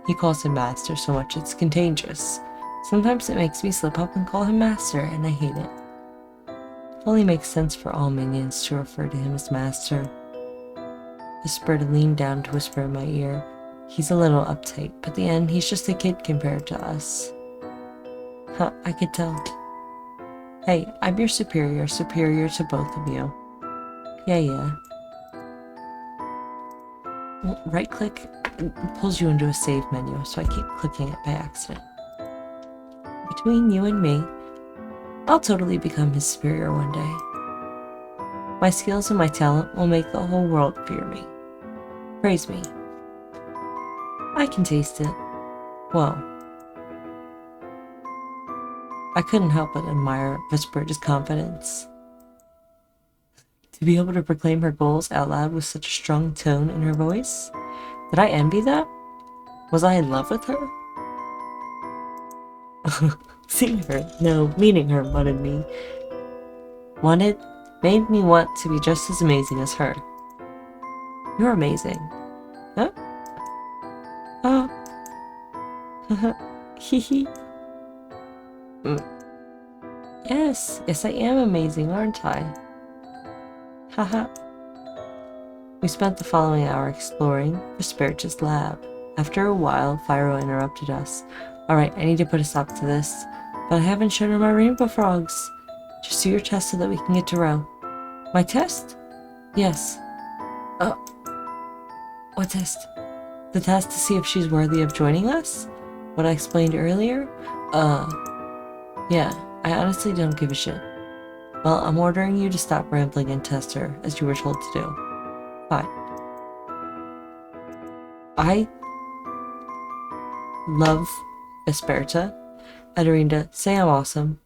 He calls him Master so much it's contagious. Sometimes it makes me slip up and call him Master, and I hate it. It only makes sense for all minions to refer to him as Master. Esperta leaned down to whisper in my ear. He's a little uptight, but at the end, he's just a kid compared to us. Huh, I could tell. Hey, I'm your superior to both of you. Yeah. right click pulls you into a save menu, so I keep clicking it by accident. Between you and me, I'll totally become his superior one day. My skills and my talent will make the whole world fear me. Praise me. I can taste it. Well, I couldn't help but admire Vespertia's confidence. To be able to proclaim her goals out loud with such a strong tone in her voice? Did I envy that? Was I in love with her? Seeing her, no, meeting her wanted me. Made me want to be just as amazing as her. You're amazing. Huh? Oh. Hee. Yes, I am amazing, aren't I? Haha. We spent the following hour exploring Vespertia's lab. After a while, Fyro interrupted us. Alright, I need to put a stop to this, but I haven't shown her my rainbow frogs. Just do your test so that we can get to row. My test? Yes. What test? The test to see if she's worthy of joining us? What I explained earlier? Yeah, I honestly don't give a shit. Well, I'm ordering you to stop rambling and test her, as you were told to do. Fine. I love Vesperta. Adorinda, say I'm awesome.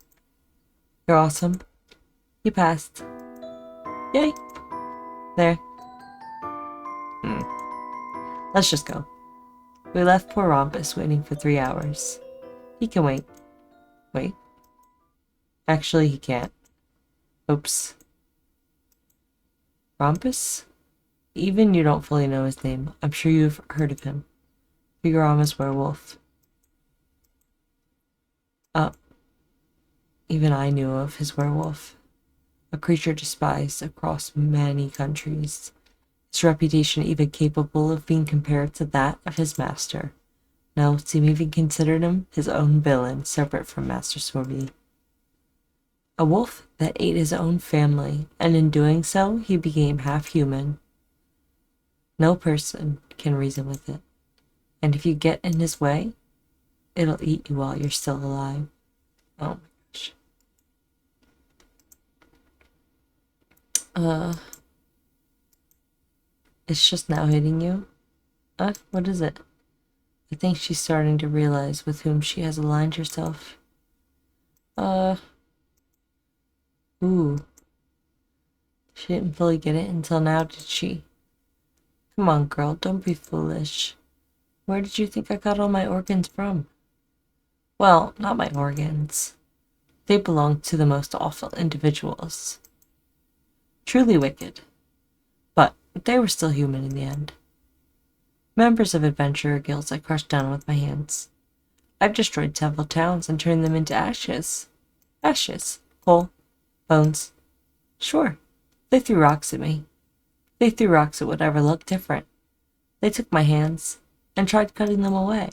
You're awesome. You passed. Yay. There. Let's just go. We left poor Rompus waiting for 3 hours. He can wait. Wait. Actually, he can't. Oops. Rompus? Even you don't fully know his name. I'm sure you've heard of him. Figurama's werewolf. Even I knew of his werewolf. A creature despised across many countries. His reputation even capable of being compared to that of his master. No, Tim even considered him his own villain, separate from Master Sorby. A wolf that ate his own family, and in doing so, he became half human. No person can reason with it, and if you get in his way, it'll eat you while you're still alive. Oh my gosh. It's just now hitting you? What is it? I think she's starting to realize with whom she has aligned herself. Ooh. She didn't fully get it until now, did she? Come on, girl, don't be foolish. Where did you think I got all my organs from? Well, not my organs. They belong to the most awful individuals. Truly wicked. But they were still human in the end. Members of adventurer guilds I crushed down with my hands. I've destroyed several towns and turned them into ashes. Ashes. Coal. Bones. Sure. They threw rocks at me. They threw rocks at whatever looked different. They took my hands and tried cutting them away.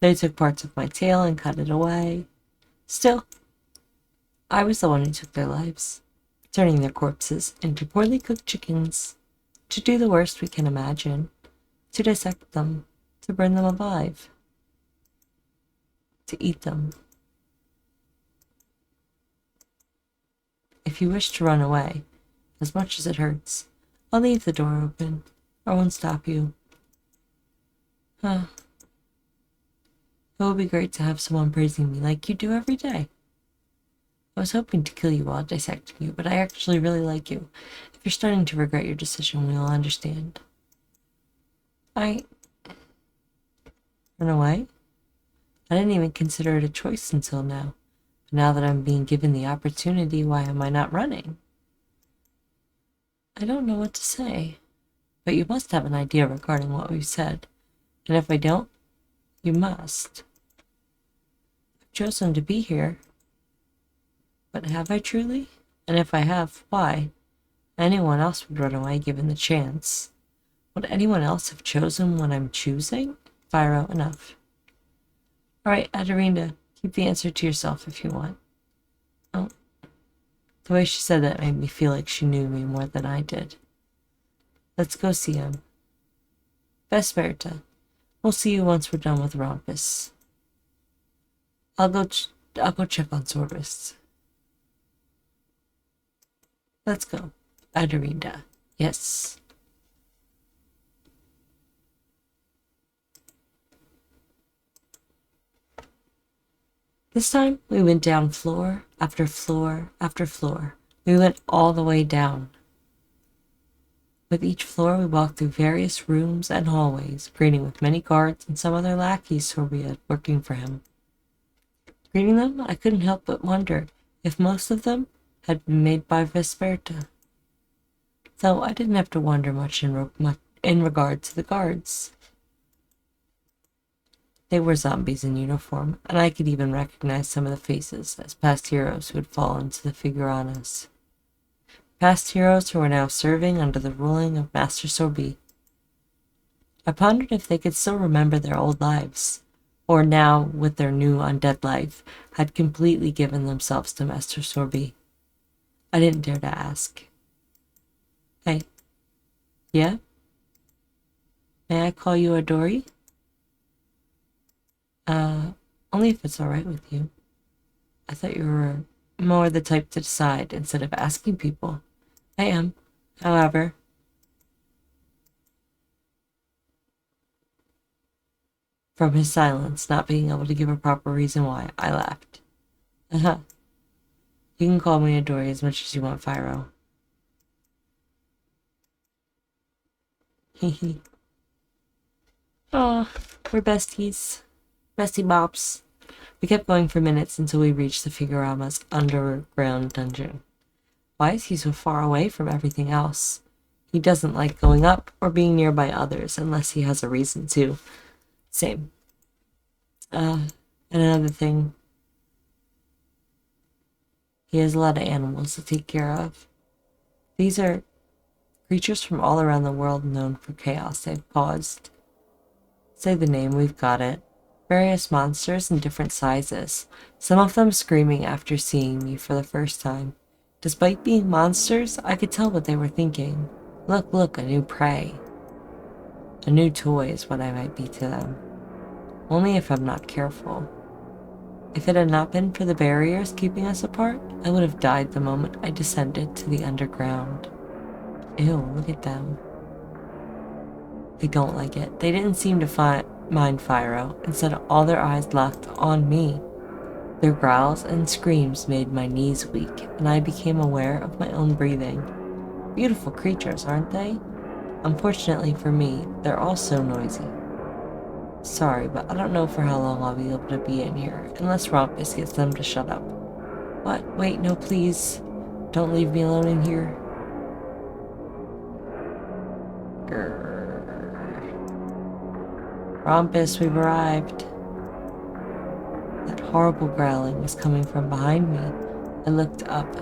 They took parts of my tail and cut it away. Still, I was the one who took their lives, turning their corpses into poorly cooked chickens, to do the worst we can imagine, to dissect them, to burn them alive, to eat them. If you wish to run away, as much as it hurts, I'll leave the door open. I won't stop you. It would be great to have someone praising me like you do every day. I was hoping to kill you while dissecting you, but I actually really like you. If you're starting to regret your decision, we'll understand. Run away? I didn't even consider it a choice until now. But now that I'm being given the opportunity, why am I not running? I don't know what to say, but you must have an idea regarding what we've said. And if I don't, you must. I've chosen to be here. But have I truly? And if I have, why? Anyone else would run away given the chance. Would anyone else have chosen what I'm choosing? Fyro, enough. Alright, Adorinda, keep the answer to yourself if you want. Oh. The way she said that made me feel like she knew me more than I did. Let's go see him. Vesperta. We'll see you once we're done with Rompus. I'll go check on Sorbus. Let's go. Aderinda. Yes. This time, we went down floor after floor after floor. We went all the way down. With each floor, we walked through various rooms and hallways, greeting with many guards and some other lackeys who were working for him. Reading them, I couldn't help but wonder if most of them had been made by Vesperta. Though I didn't have to wonder much in regard to the guards. They were zombies in uniform, and I could even recognize some of the faces as past heroes who had fallen to the figuranas. Past heroes who were now serving under the ruling of Master Sorbi. I pondered if they could still remember their old lives, or now, with their new undead life, had completely given themselves to Master Sorbi. I didn't dare to ask. Hey. Yeah? May I call you Adori? Only if it's alright with you. I thought you were more the type to decide instead of asking people. I am, however. From his silence, not being able to give a proper reason why, I laughed. Uh-huh. You can call me Adori as much as you want, Fyro. Hehe. Aw, we're besties. Bestie bops. We kept going for minutes until we reached the Figurama's underground dungeon. Why is he so far away from everything else? He doesn't like going up or being nearby others unless he has a reason to. Same. And another thing. He has a lot of animals to take care of. These are creatures from all around the world known for chaos they've caused. Say the name, we've got it. Various monsters in different sizes, some of them screaming after seeing me for the first time. Despite being monsters, I could tell what they were thinking. Look, a new prey. A new toy is what I might be to them. Only if I'm not careful. If it had not been for the barriers keeping us apart, I would have died the moment I descended to the underground. Ew, look at them. They don't like it. They didn't seem to mind Fyro. Instead, all their eyes locked on me. Their growls and screams made my knees weak, and I became aware of my own breathing. Beautiful creatures, aren't they? Unfortunately for me, they're all so noisy. Sorry, but I don't know for how long I'll be able to be in here, unless Rompus gets them to shut up. What? Wait, no, please. Don't leave me alone in here. Grrr. Rompus, we've arrived. That horrible growling was coming from behind me. I looked up.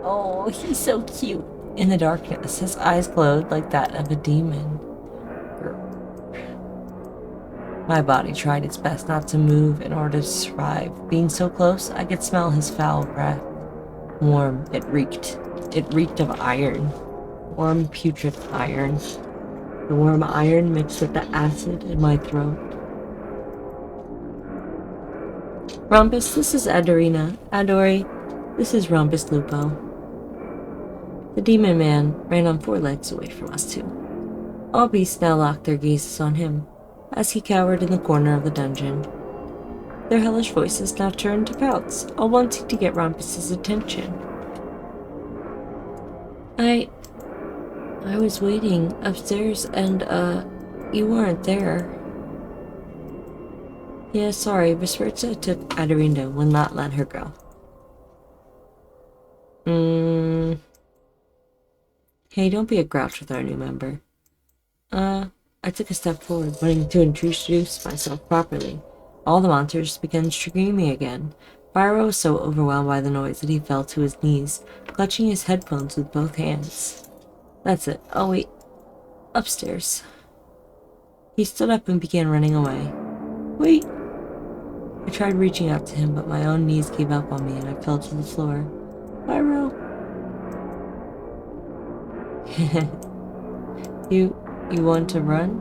Oh, he's so cute. In the darkness, his eyes glowed like that of a demon. My body tried its best not to move in order to survive. Being so close, I could smell his foul breath. Warm, it reeked. It reeked of iron. Warm, putrid iron. The warm iron mixed with the acid in my throat. Rompus, this is Adorina. Adori, this is Rompus Lupo. The demon man ran on 4 legs away from us too. All beasts now locked their gazes on him, as he cowered in the corner of the dungeon. Their hellish voices now turned to pouts, all wanting to get Rompus's attention. I was waiting upstairs and, you weren't there. Yeah, sorry, Vesperta took Aderinda, will not let her go. Hey, don't be a grouch with our new member. I took a step forward, wanting to introduce myself properly. All the monsters began screaming again. Fyro was so overwhelmed by the noise that he fell to his knees, clutching his headphones with both hands. That's it. Oh, wait. Upstairs. He stood up and began running away. Wait. I tried reaching out to him, but my own knees gave up on me and I fell to the floor. Fyro. You want to run?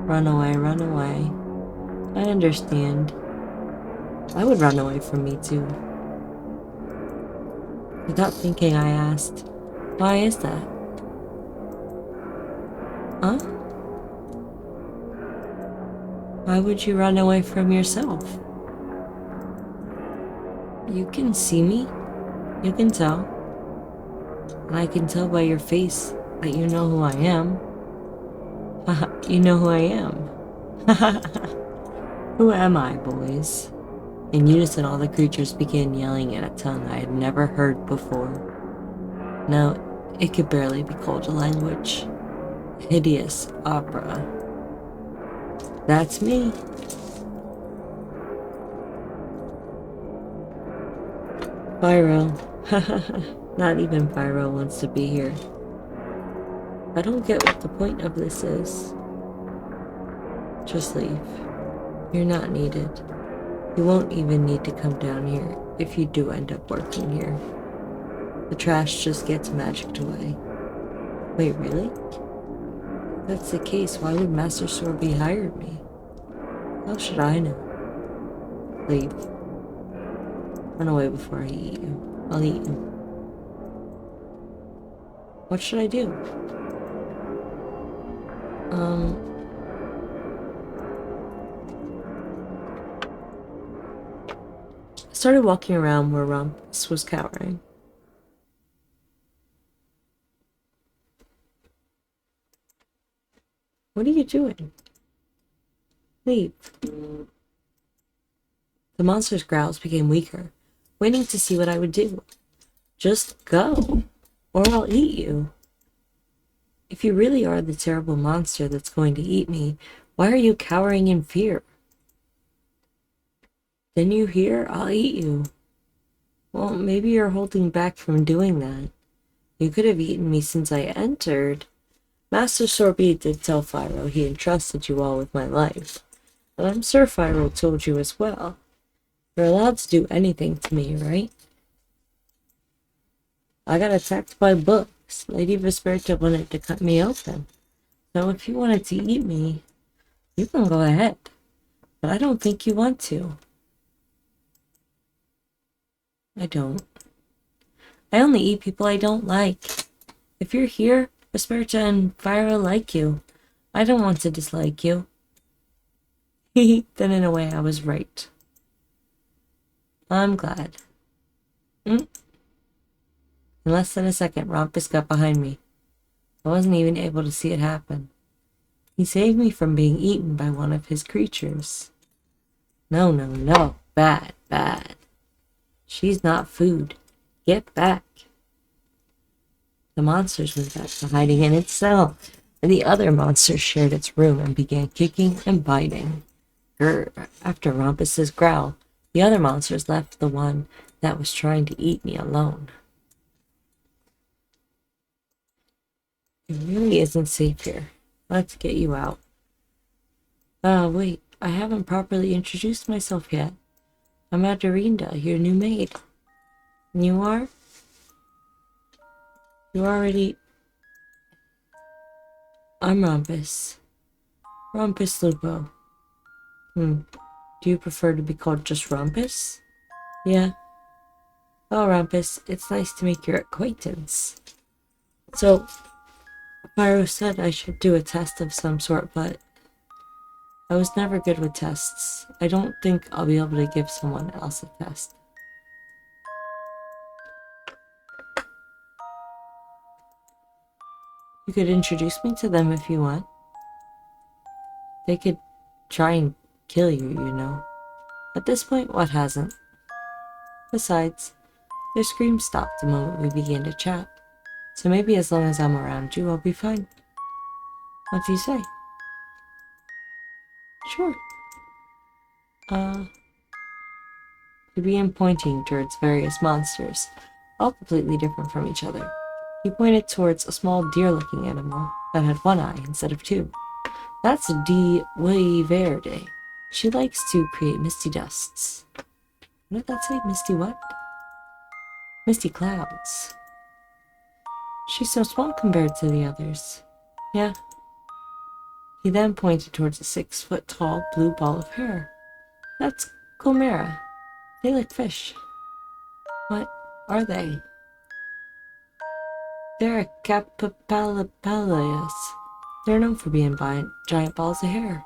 Run away, run away. I understand. I would run away from me too. Without thinking, I asked, why is that? Huh? Why would you run away from yourself? You can see me. You can tell. And I can tell by your face that you know who I am. Haha, you know who I am. Who am I, boys? In unison, all the creatures began yelling in a tongue I had never heard before. No, it could barely be called a language. Hideous opera. That's me. Pyro. Not even Pyro wants to be here. I don't get what the point of this is. Just leave. You're not needed. You won't even need to come down here if you do end up working here. The trash just gets magicked away. Wait, really? If that's the case, why would Master Sorby hire me? How should I know? Leave. Run away before I eat you. I'll eat you. What should I do? I started walking around where Rumpus was cowering. What are you doing? Leave. The monster's growls became weaker, waiting to see what I would do. Just go, or I'll eat you. If you really are the terrible monster that's going to eat me, why are you cowering in fear? Then you hear, I'll eat you. Well, maybe you're holding back from doing that. You could have eaten me since I entered. Master Sorby did tell Fyro he entrusted you all with my life, and I'm sure Fyro told you as well. You're allowed to do anything to me, right? I got attacked by books. Lady Vesperta wanted to cut me open. So if you wanted to eat me, you can go ahead. But I don't think you want to. I don't. I only eat people I don't like. If you're here, Vesperta and Fyro like you. I don't want to dislike you. Then in a way I was right. I'm glad. In less than a second, Rumpus got behind me. I wasn't even able to see it happen. He saved me from being eaten by one of his creatures. No, no, no. Bad, bad. She's not food. Get back. The monsters went back to hiding in its cell, and the other monsters shared its room and began kicking and biting. After Rumpus's growl, the other monsters left the one that was trying to eat me alone. It really isn't safe here. Let's get you out. Wait, I haven't properly introduced myself yet. I'm Adorinda, your new maid. And you are? You already... I'm Rumpus. Rumpus Lupo. Do you prefer to be called just Rumpus? Yeah. Oh, Rumpus, it's nice to make your acquaintance. So, Pyro said I should do a test of some sort, but I was never good with tests. I don't think I'll be able to give someone else a test. You could introduce me to them if you want. They could try and kill you, you know. At this point, what hasn't? Besides, their screams stopped the moment we began to chat. So maybe as long as I'm around you, I'll be fine. What do you say? Sure. He began pointing towards various monsters, all completely different from each other. He pointed towards a small deer-looking animal that had one eye instead of two. That's D. Verde. She likes to create misty dusts. What did that say? Misty what? Misty clouds. She's so small compared to the others. Yeah, He then pointed towards a 6-foot-tall blue ball of hair. That's chimera. They like fish. What are they? They're capipalapas. They're known for being giant balls of hair.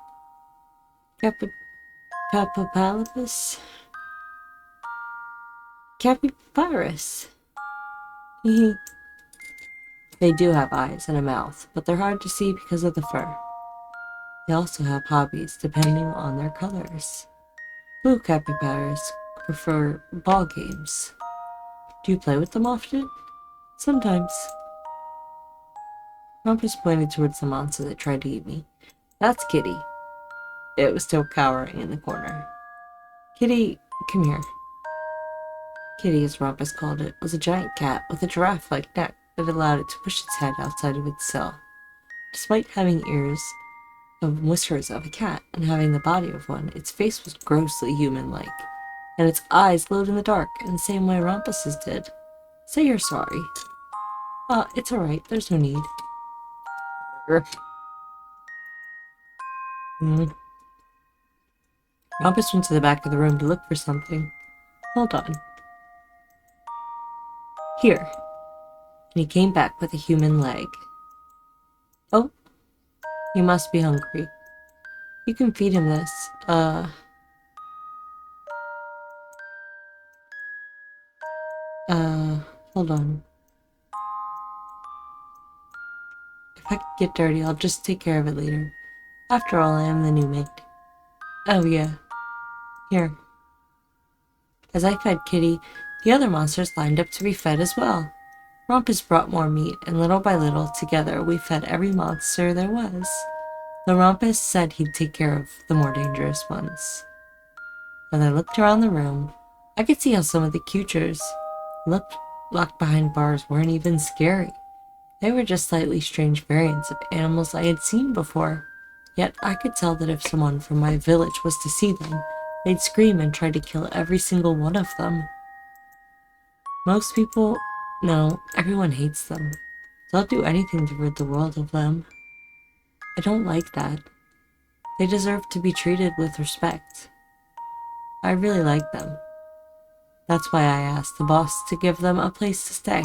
Capipalapas? Capybaras. They do have eyes and a mouth, but they're hard to see because of the fur. They also have hobbies depending on their colors. Blue capybaras prefer ball games. Do you play with them often? Sometimes. Rumpus pointed towards the monster that tried to eat me. That's Kitty. It was still cowering in the corner. Kitty, come here. Kitty, as Rumpus called it, was a giant cat with a giraffe-like neck that allowed it to push its head outside of its cell. Despite having ears of whiskers of a cat and having the body of one, its face was grossly human-like, and its eyes glowed in the dark in the same way Rumpus's did. Say you're sorry. It's alright, there's no need. Rumpus went to the back of the room to look for something. Hold on. Here. And he came back with a human leg. Oh, you must be hungry. You can feed him this. Hold on. If I could get dirty, I'll just take care of it later. After all, I am the new maid. Oh, yeah. Here. As I fed Kitty, the other monsters lined up to be fed as well. Rumpus brought more meat, and little by little, together, we fed every monster there was. Though Rumpus said he'd take care of the more dangerous ones. As I looked around the room, I could see how some of the creatures locked behind bars weren't even scary. They were just slightly strange variants of animals I had seen before. Yet I could tell that if someone from my village was to see them, they'd scream and try to kill every single one of them. Most people, no, everyone hates them. They'll do anything to rid the world of them. I don't like that. They deserve to be treated with respect. I really like them. That's why I asked the boss to give them a place to stay.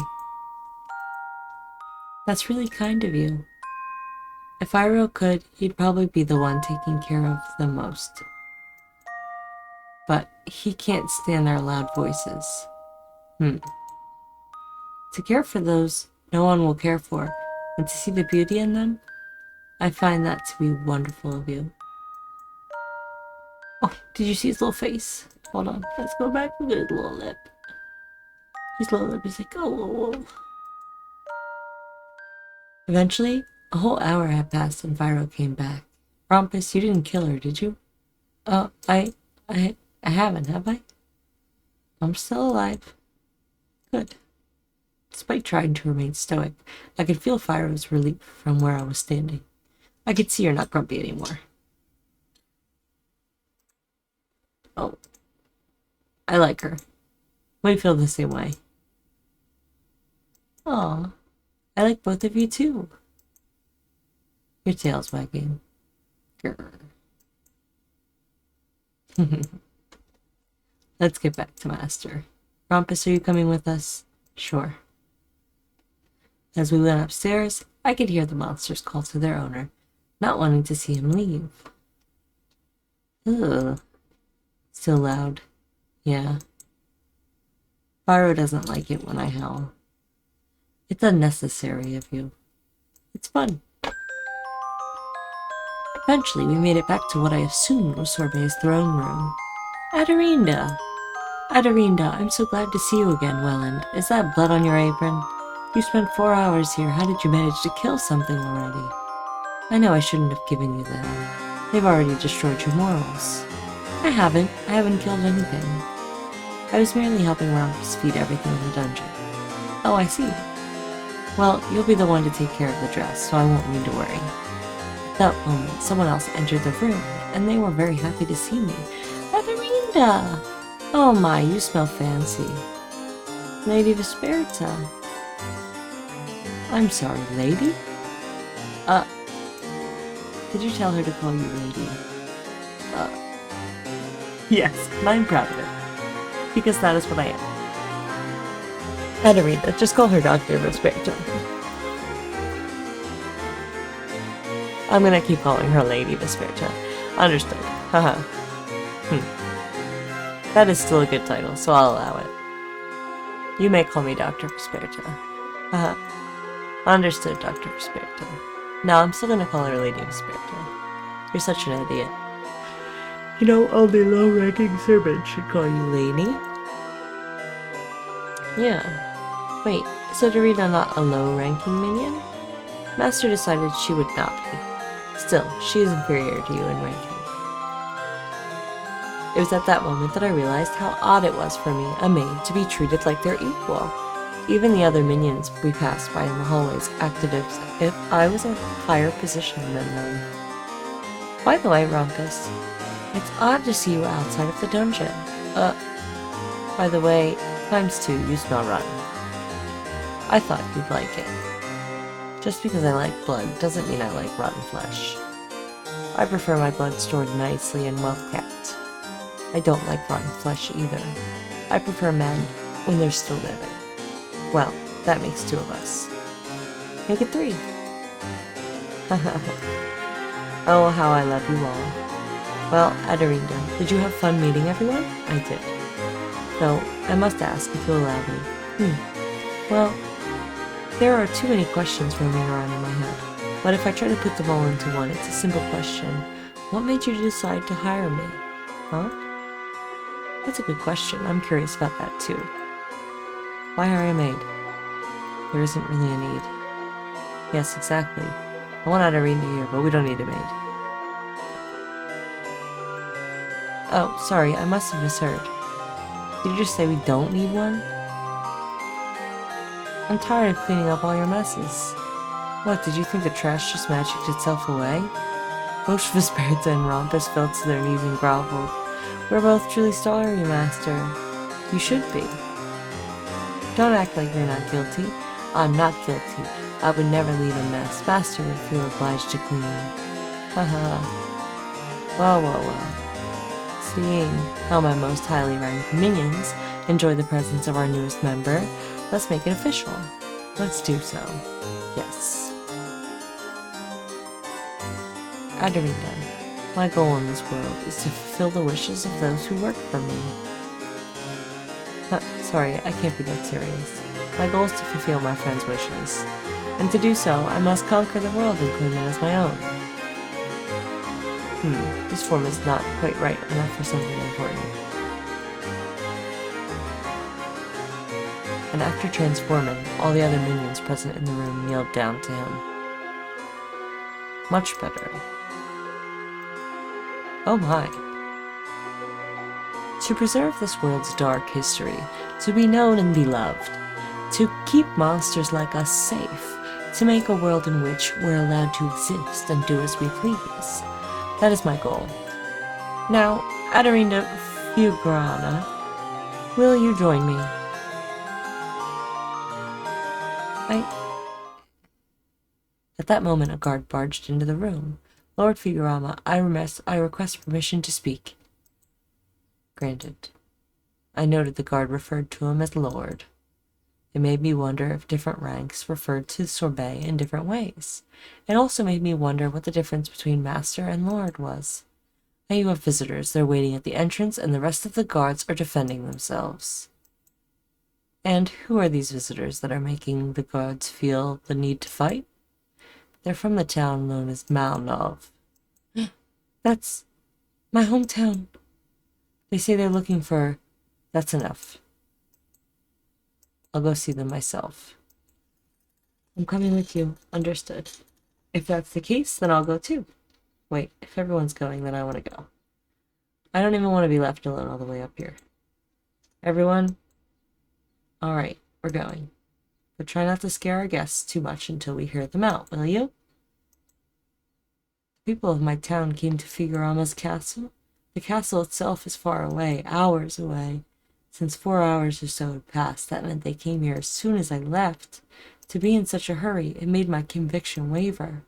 That's really kind of you. If Iroh could, he'd probably be the one taking care of them most. But he can't stand their loud voices. To care for those no one will care for, and to see the beauty in them, I find that to be wonderful of you. Oh, did you see his little face? Hold on, let's go back. Look at his little lip. His little lip is like, oh, whoa, whoa. Eventually, a whole hour had passed and Fyro came back. Rumpus, you didn't kill her, did you? I haven't, have I? I'm still alive. Good. Despite trying to remain stoic, I could feel Fyro's relief from where I was standing. I could see you're not grumpy anymore. Oh. I like her. We feel the same way. Aw. I like both of you too. Your tail's wagging. Grr. Let's get back to Master. Rumpus, are you coming with us? Sure. As we went upstairs, I could hear the monsters call to their owner, not wanting to see him leave. Ugh. Still loud. Yeah. Fyro doesn't like it when I howl. It's unnecessary of you. It's fun. Eventually, we made it back to what I assumed was Sorbet's throne room. Adorinda! Adorinda, I'm so glad to see you again, Welland. Is that blood on your apron? You spent 4 hours here. How did you manage to kill something already? I know I shouldn't have given you that. They've already destroyed your morals. I haven't killed anything. I was merely helping Rumpus feed everything in the dungeon. Oh, I see. Well, you'll be the one to take care of the dress, so I won't need to worry. At that moment, someone else entered the room, and they were very happy to see me. Adorinda! Oh my, you smell fancy. Lady Vesperta. I'm sorry, lady? Did you tell her to call you lady? Yes, and I'm proud of it. Because that is what I am. Katerina, just call her Dr. Vesperta. I'm gonna keep calling her Lady Vesperta. Understood. Haha. That is still a good title, so I'll allow it. You may call me Dr. Vesperta. Haha. Understood, Dr. Vesperta. No, I'm still gonna call her Lady Vesperta. You're such an idiot. You know, only low-ranking servants should call you Lady. Yeah. Wait, is Katerina not a low-ranking minion? Master decided she would not be. Still, she is inferior to you in ranking. It was at that moment that I realized how odd it was for me, a maid, to be treated like their equal. Even the other minions we passed by in the hallways acted as if I was a higher position than them. By the way, Rumpus, it's odd to see you outside of the dungeon. By the way, ×2, you smell rotten. I thought you'd like it. Just because I like blood doesn't mean I like rotten flesh. I prefer my blood stored nicely and well kept. I don't like rotten flesh either. I prefer men when they're still living. Well, that makes 2 of us. Make it 3. Oh, how I love you all. Well, Aderinda, did you have fun meeting everyone? I did. No, I must ask if you'll allow me. Well, there are too many questions roaming around in my head. But if I try to put them all into one, it's a simple question. What made you decide to hire me? Huh? That's a good question. I'm curious about that too. Why hire a maid? There isn't really a need. Yes, exactly. I want Aderinda here, but we don't need a maid. Oh, sorry, I must have misheard. Did you just say we don't need one? I'm tired of cleaning up all your messes. What, did you think the trash just magicked itself away? Both Vesperta and Rompus fell to their knees and groveled. We're both truly sorry, Master. You should be. Don't act like you're not guilty. I'm not guilty. I would never leave a mess. Master would feel obliged to clean. Haha. Well. Seeing how my most highly ranked minions enjoy the presence of our newest member, let's make it official. Let's do so. Yes. Aderinda, my goal in this world is to fulfill the wishes of those who work for me. Sorry, I can't be that serious. My goal is to fulfill my friend's wishes. And to do so, I must conquer the world and claim it as my own. This form is not quite right enough for something important. And after transforming, all the other minions present in the room kneeled down to him. Much better. Oh my. To preserve this world's dark history, to be known and beloved, to keep monsters like us safe, to make a world in which we're allowed to exist and do as we please. That is my goal. Now, Aderinda Fugurana, will you join me? At that moment, a guard barged into the room. Lord Figurama, I request permission to speak. Granted. I noted the guard referred to him as Lord. It made me wonder if different ranks referred to sorbet in different ways. It also made me wonder what the difference between Master and Lord was. Now you have visitors. They're waiting at the entrance, and the rest of the guards are defending themselves. And who are these visitors that are making the guards feel the need to fight? They're from the town known as Malnov. That's my hometown. They say they're looking for... That's enough. I'll go see them myself. I'm coming with you. Understood. If that's the case, then I'll go too. Wait, if everyone's going, then I want to go. I don't even want to be left alone all the way up here. Everyone? Alright, we're going. But try not to scare our guests too much until we hear them out, will you? The people of my town came to Figurama's castle. The castle itself is far away, hours away. Since 4 hours or so had passed, that meant they came here as soon as I left. To be in such a hurry, it made my conviction waver.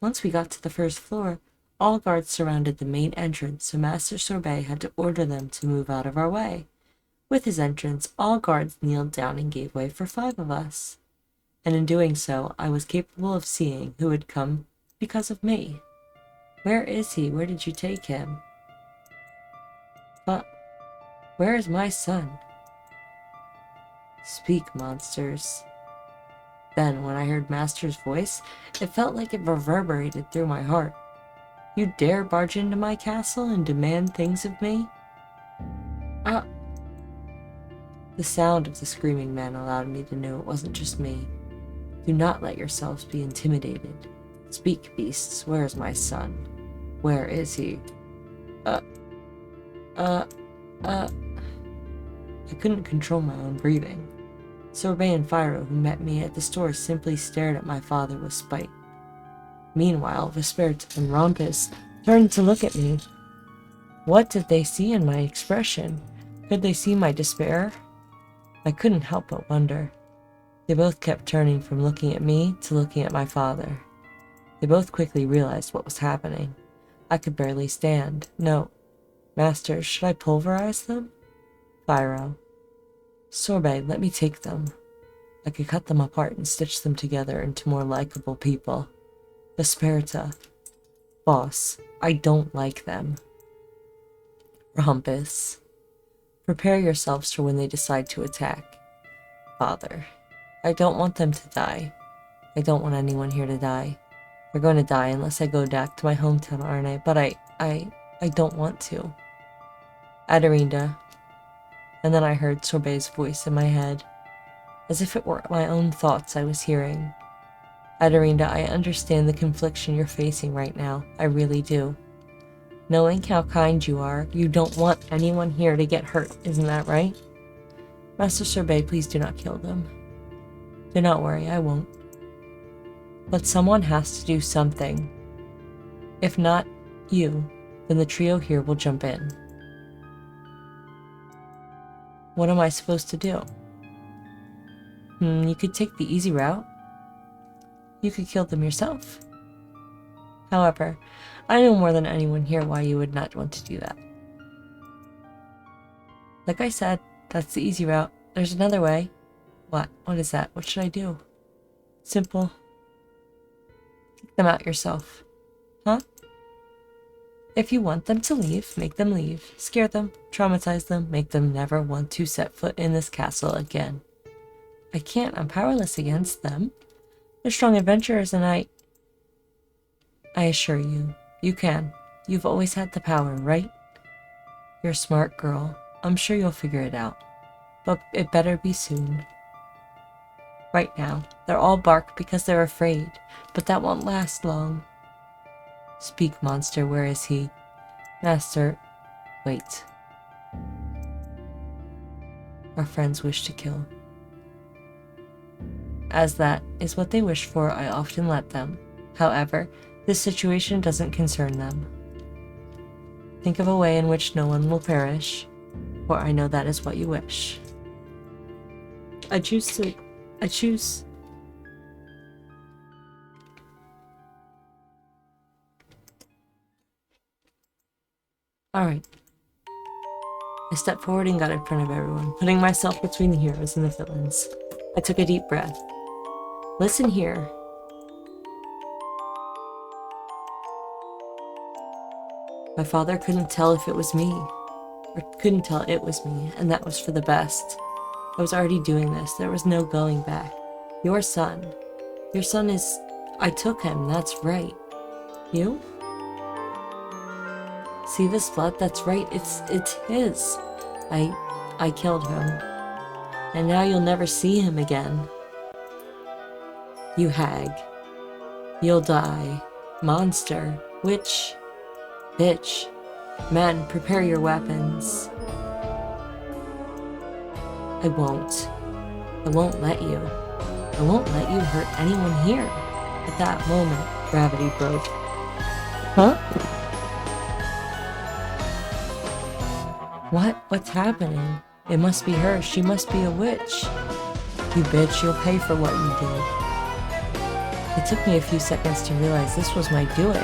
Once we got to the first floor, all guards surrounded the main entrance, so Master Sorbet had to order them to move out of our way. With his entrance, all guards kneeled down and gave way for 5 of us. And in doing so, I was capable of seeing who had come because of me. Where is he? Where did you take him? But where is my son? Speak, monsters. Then, when I heard Master's voice, it felt like it reverberated through my heart. You dare barge into my castle and demand things of me? The sound of the screaming men allowed me to know it wasn't just me. Do not let yourselves be intimidated. Speak, beasts, where is my son? Where is he? I couldn't control my own breathing. Sorbet and Phiro, who met me at the store, simply stared at my father with spite. Meanwhile, Vesperta and Rompus turned to look at me. What did they see in my expression? Could they see my despair? I couldn't help but wonder. They both kept turning from looking at me to looking at my father. They both quickly realized what was happening. I could barely stand. No. Master, should I pulverize them? Phiro. Sorbet, let me take them. I could cut them apart and stitch them together into more likable people. Vesperta. Boss, I don't like them. Rompus. Prepare yourselves for when they decide to attack. Father. I don't want them to die. I don't want anyone here to die. They're going to die unless I go back to my hometown, aren't I? But I don't want to. Adorinda. And then I heard Sorbet's voice in my head, as if it were my own thoughts I was hearing. Adorinda, I understand the confliction you're facing right now. I really do. Knowing how kind you are, you don't want anyone here to get hurt, isn't that right? Master Sorbet, please do not kill them. Do not worry, I won't. But someone has to do something. If not you, then the trio here will jump in. What am I supposed to do? You could take the easy route. You could kill them yourself. However, I know more than anyone here why you would not want to do that. Like I said, that's the easy route. There's another way. What? What is that? What should I do? Simple. Kick them out yourself. Huh? If you want them to leave, make them leave. Scare them, traumatize them, make them never want to set foot in this castle again. I can't. I'm powerless against them. They're strong adventurers and I assure you, you can. You've always had the power, right? You're a smart girl. I'm sure you'll figure it out. But it better be soon. Right now, they're all bark because they're afraid, but that won't last long. Speak, monster, where is he? Master, wait. Our friends wish to kill. As that is what they wish for, I often let them. However, this situation doesn't concern them. Think of a way in which no one will perish, for I know that is what you wish. I choose. Alright. I stepped forward and got in front of everyone, putting myself between the heroes and the villains. I took a deep breath. Listen here. My father couldn't tell if it was me, or couldn't tell it was me, and that was for the best. I was already doing this. There was no going back. Your son is... I took him, that's right. You? See this blood? That's right, it's his. I killed him. And now you'll never see him again. You hag. You'll die. Monster. Witch. Bitch. Men, prepare your weapons. I won't. I won't let you. I won't let you hurt anyone here. At that moment, gravity broke. Huh? What? What's happening? It must be her. She must be a witch. You bitch, you'll pay for what you did. It took me a few seconds to realize this was my doing.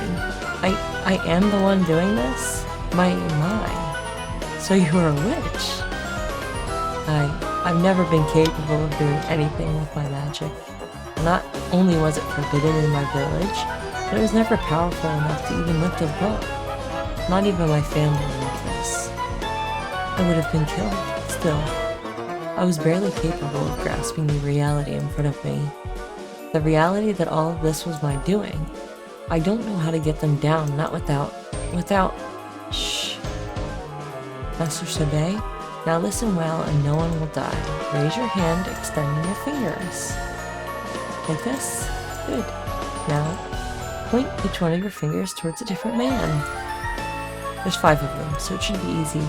I am the one doing this? My. So you were a witch? I've never been capable of doing anything with my magic. Not only was it forbidden in my village, but it was never powerful enough to even lift a book. Not even my family knew this. I would have been killed, still. I was barely capable of grasping the reality in front of me. The reality that all of this was my doing. I don't know how to get them down, not without... Shh. Master Sorbet, now listen well and no one will die. Raise your hand, extending your fingers. Like this? Good. Now, point each one of your fingers towards a different man. There's 5 of them, so it should be easy.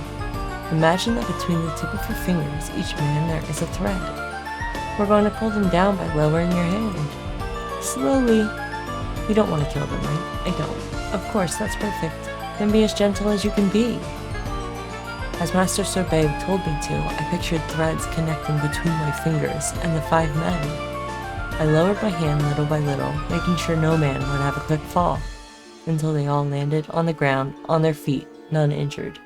Imagine that between the tip of your fingers, each man there is a thread. We're going to pull them down by lowering your hand. Slowly. You don't want to kill them, right? I don't. Of course, that's perfect. Then be as gentle as you can be. As Master Sorbet told me to, I pictured threads connecting between my fingers and the 5 men. I lowered my hand little by little, making sure no man would have a quick fall, until they all landed on the ground, on their feet, none injured.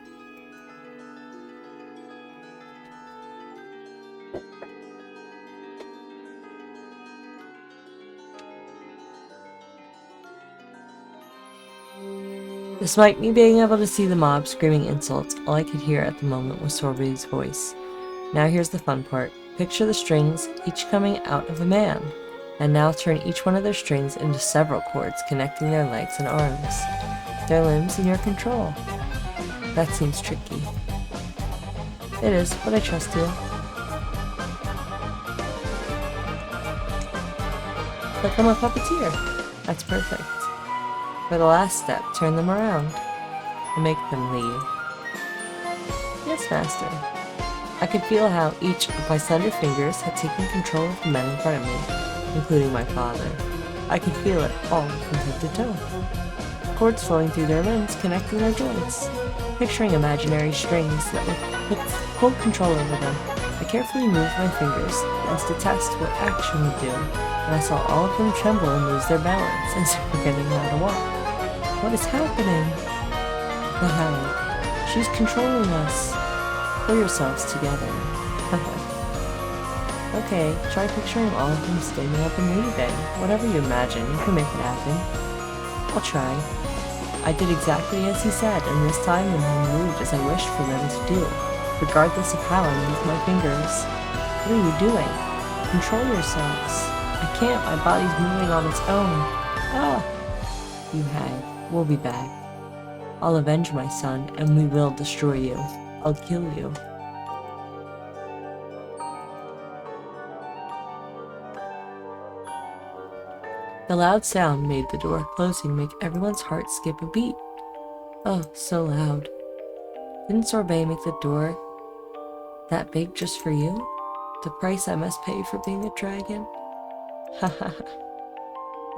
Despite me being able to see the mob screaming insults, all I could hear at the moment was Sorbet's voice. Now here's the fun part. Picture the strings, each coming out of a man. And now turn each one of their strings into several cords connecting their legs and arms. Their limbs in your control. That seems tricky. It is, but I trust you. Like I'm a puppeteer. That's perfect. For the last step, turn them around and make them leave. Yes, Master. I could feel how each of my slender fingers had taken control of the men in front of me, including my father. I could feel it all from head to toe. Cords flowing through their limbs, connecting their joints. Picturing imaginary strings that would hold control over them, I carefully moved my fingers as to test what action would do, and I saw all of them tremble and lose their balance as if forgetting how to walk. What is happening? The hell? She's controlling us. Pull yourselves together. Okay, try picturing all of them standing up and leaving. Whatever you imagine, you can make it happen. I'll try. I did exactly as he said, and this time the men moved as I wished for them to do, regardless of how I moved my fingers. What are you doing? Control yourselves. I can't, my body's moving on its own. Ah! You hag. We'll be back. I'll avenge my son, and we will destroy you. I'll kill you. The loud sound made the door closing make everyone's heart skip a beat. Oh, so loud. Didn't Sorbet make the door that big just for you? The price I must pay for being a dragon? Haha.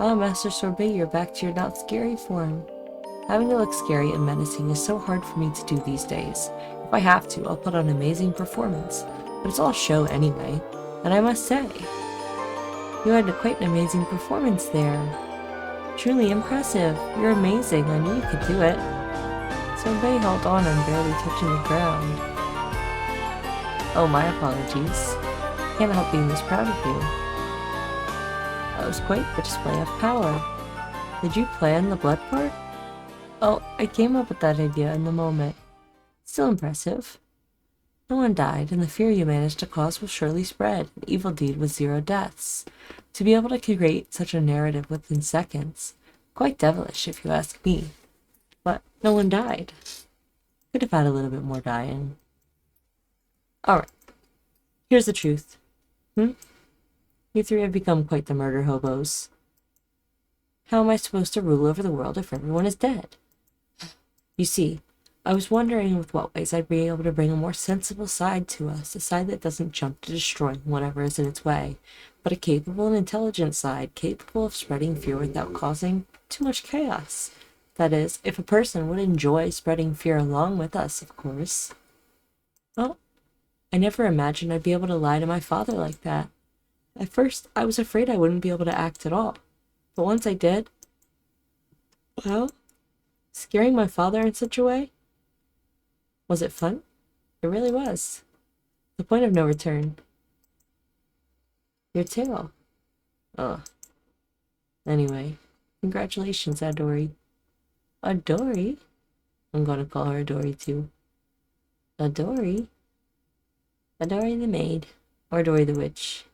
Ah, Master Sorbet, you're back to your not scary form. Having to look scary and menacing is so hard for me to do these days. If I have to, I'll put on an amazing performance. But it's all show anyway. And I must say, you had quite an amazing performance there. Truly impressive. You're amazing. I knew you could do it. Sorbet held on and barely touching the ground. Oh, my apologies. Can't help being this proud of you. That was quite the display of power. Did you plan the blood part? Oh, I came up with that idea in the moment. Still impressive. No one died, and the fear you managed to cause will surely spread, an evil deed with 0 deaths. To be able to create such a narrative within seconds, quite devilish if you ask me. But no one died. Could have had a little bit more dying. Alright, here's the truth. You 3 have become quite the murder hobos. How am I supposed to rule over the world if everyone is dead? You see, I was wondering with what ways I'd be able to bring a more sensible side to us, a side that doesn't jump to destroying whatever is in its way, but a capable and intelligent side, capable of spreading fear without causing too much chaos. That is, if a person would enjoy spreading fear along with us, of course. Well, I never imagined I'd be able to lie to my father like that. At first, I was afraid I wouldn't be able to act at all. But once I did, well, scaring my father in such a way, was it fun? It really was. The point of no return. Your tail. Ugh. Anyway, congratulations, Adori. Adori? I'm gonna call her Adori too. Adori? Adori the maid. Or Adori the witch.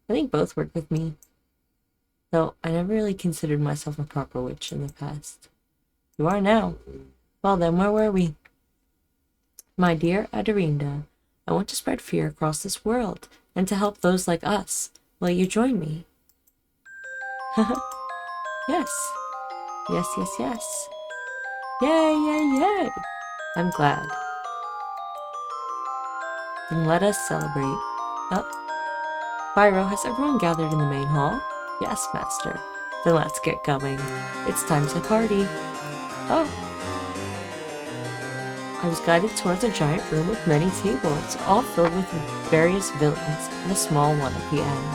I think both work with me. Though I never really considered myself a proper witch in the past. You are now. Well then, where were we? My dear Adorinda, I want to spread fear across this world, and to help those like us. Will you join me? Yes. Yes, yes, yes. Yay, yay, yay! I'm glad. Then let us celebrate. Oh. Pyro, has everyone gathered in the main hall? Yes, Master. Then let's get going. It's time to party. Oh. I was guided towards a giant room with many tables, all filled with various villains, and a small one at the end.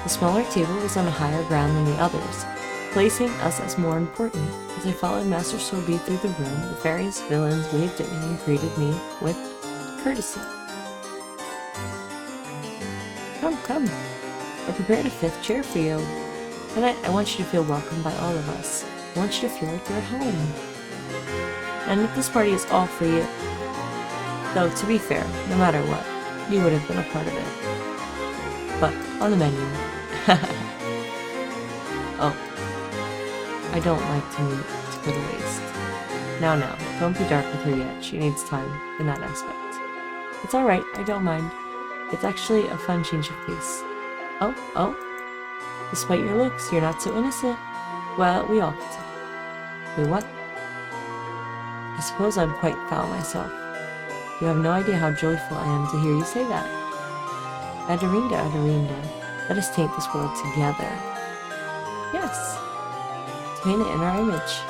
The smaller table was on a higher ground than the others, placing us as more important. As I followed Master Sorby through the room, the various villains waved at me and greeted me with courtesy. Come, come. I prepared a 5th chair for you. Tonight, I want you to feel welcomed by all of us. I want you to feel like you're at home. And if this party is all for you, though to be fair, no matter what, you would have been a part of it. But on the menu. Oh. I don't like to meet to go to waste. Now, don't be dark with her yet. She needs time in that aspect. It's alright, I don't mind. It's actually a fun change of pace. Oh. Despite your looks, you're not so innocent. Well, we all get to. Wait, what? I suppose I'm quite foul myself. You have no idea how joyful I am to hear you say that. Adorinda, let us taint this world together. Yes. To paint it in our image.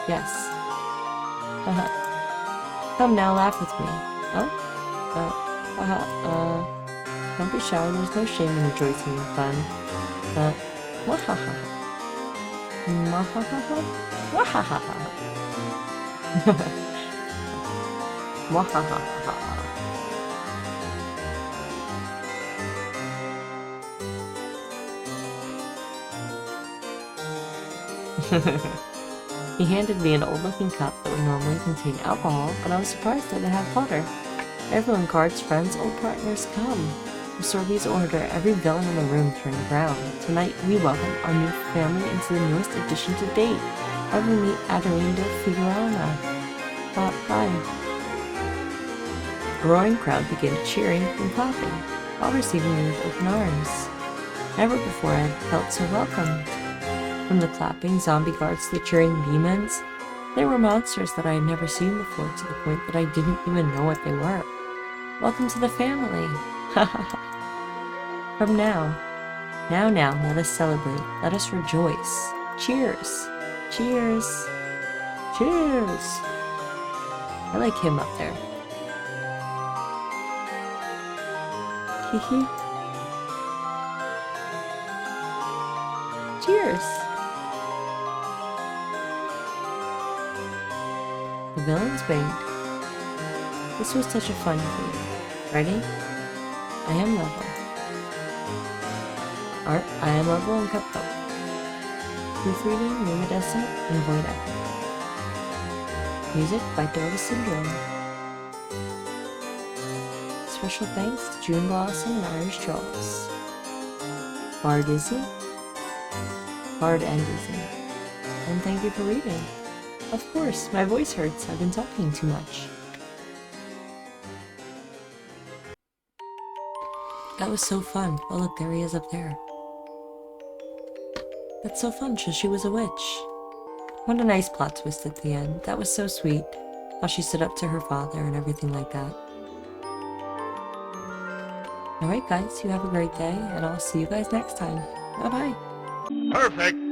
Yes. Come now, laugh with me. Don't be shy, there's no shame in rejoicing in fun. Wahaha. Wahaha. Wahaha. Wahaha. He handed me an old-looking cup that would normally contain alcohol, but I was surprised that it had water. Everyone, guards, friends, old partners, come. With Sorby's order, every villain in the room turned around. Tonight, we welcome our new family into the newest addition to date. I will meet Adorinda Figurana. Hi. A roaring crowd began cheering and clapping, all receiving me with open arms. Never before I had felt so welcomed. From the clapping zombie guards to the cheering demons, they were monsters that I had never seen before, to the point that I didn't even know what they were. Welcome to the family! From now, let us celebrate, let us rejoice. Cheers! Cheers! Cheers! I like him up there. Hee. Cheers! The villain's banged. This was such a fun game. Ready? I am level. Art, I am level and kept up. Proofreading, Luminescent, and Void Echo. Music by Dova Syndrome. Special thanks to June Blossom and Irish Trolls. Bard Izzy. Bard and Izzy. And thank you for reading. Of course, my voice hurts. I've been talking too much. That was so fun. Oh look, there he is up there. That's so fun, she was a witch. What a nice plot twist at the end. That was so sweet. How she stood up to her father and everything like that. Alright guys, you have a great day, and I'll see you guys next time. Bye bye. Perfect.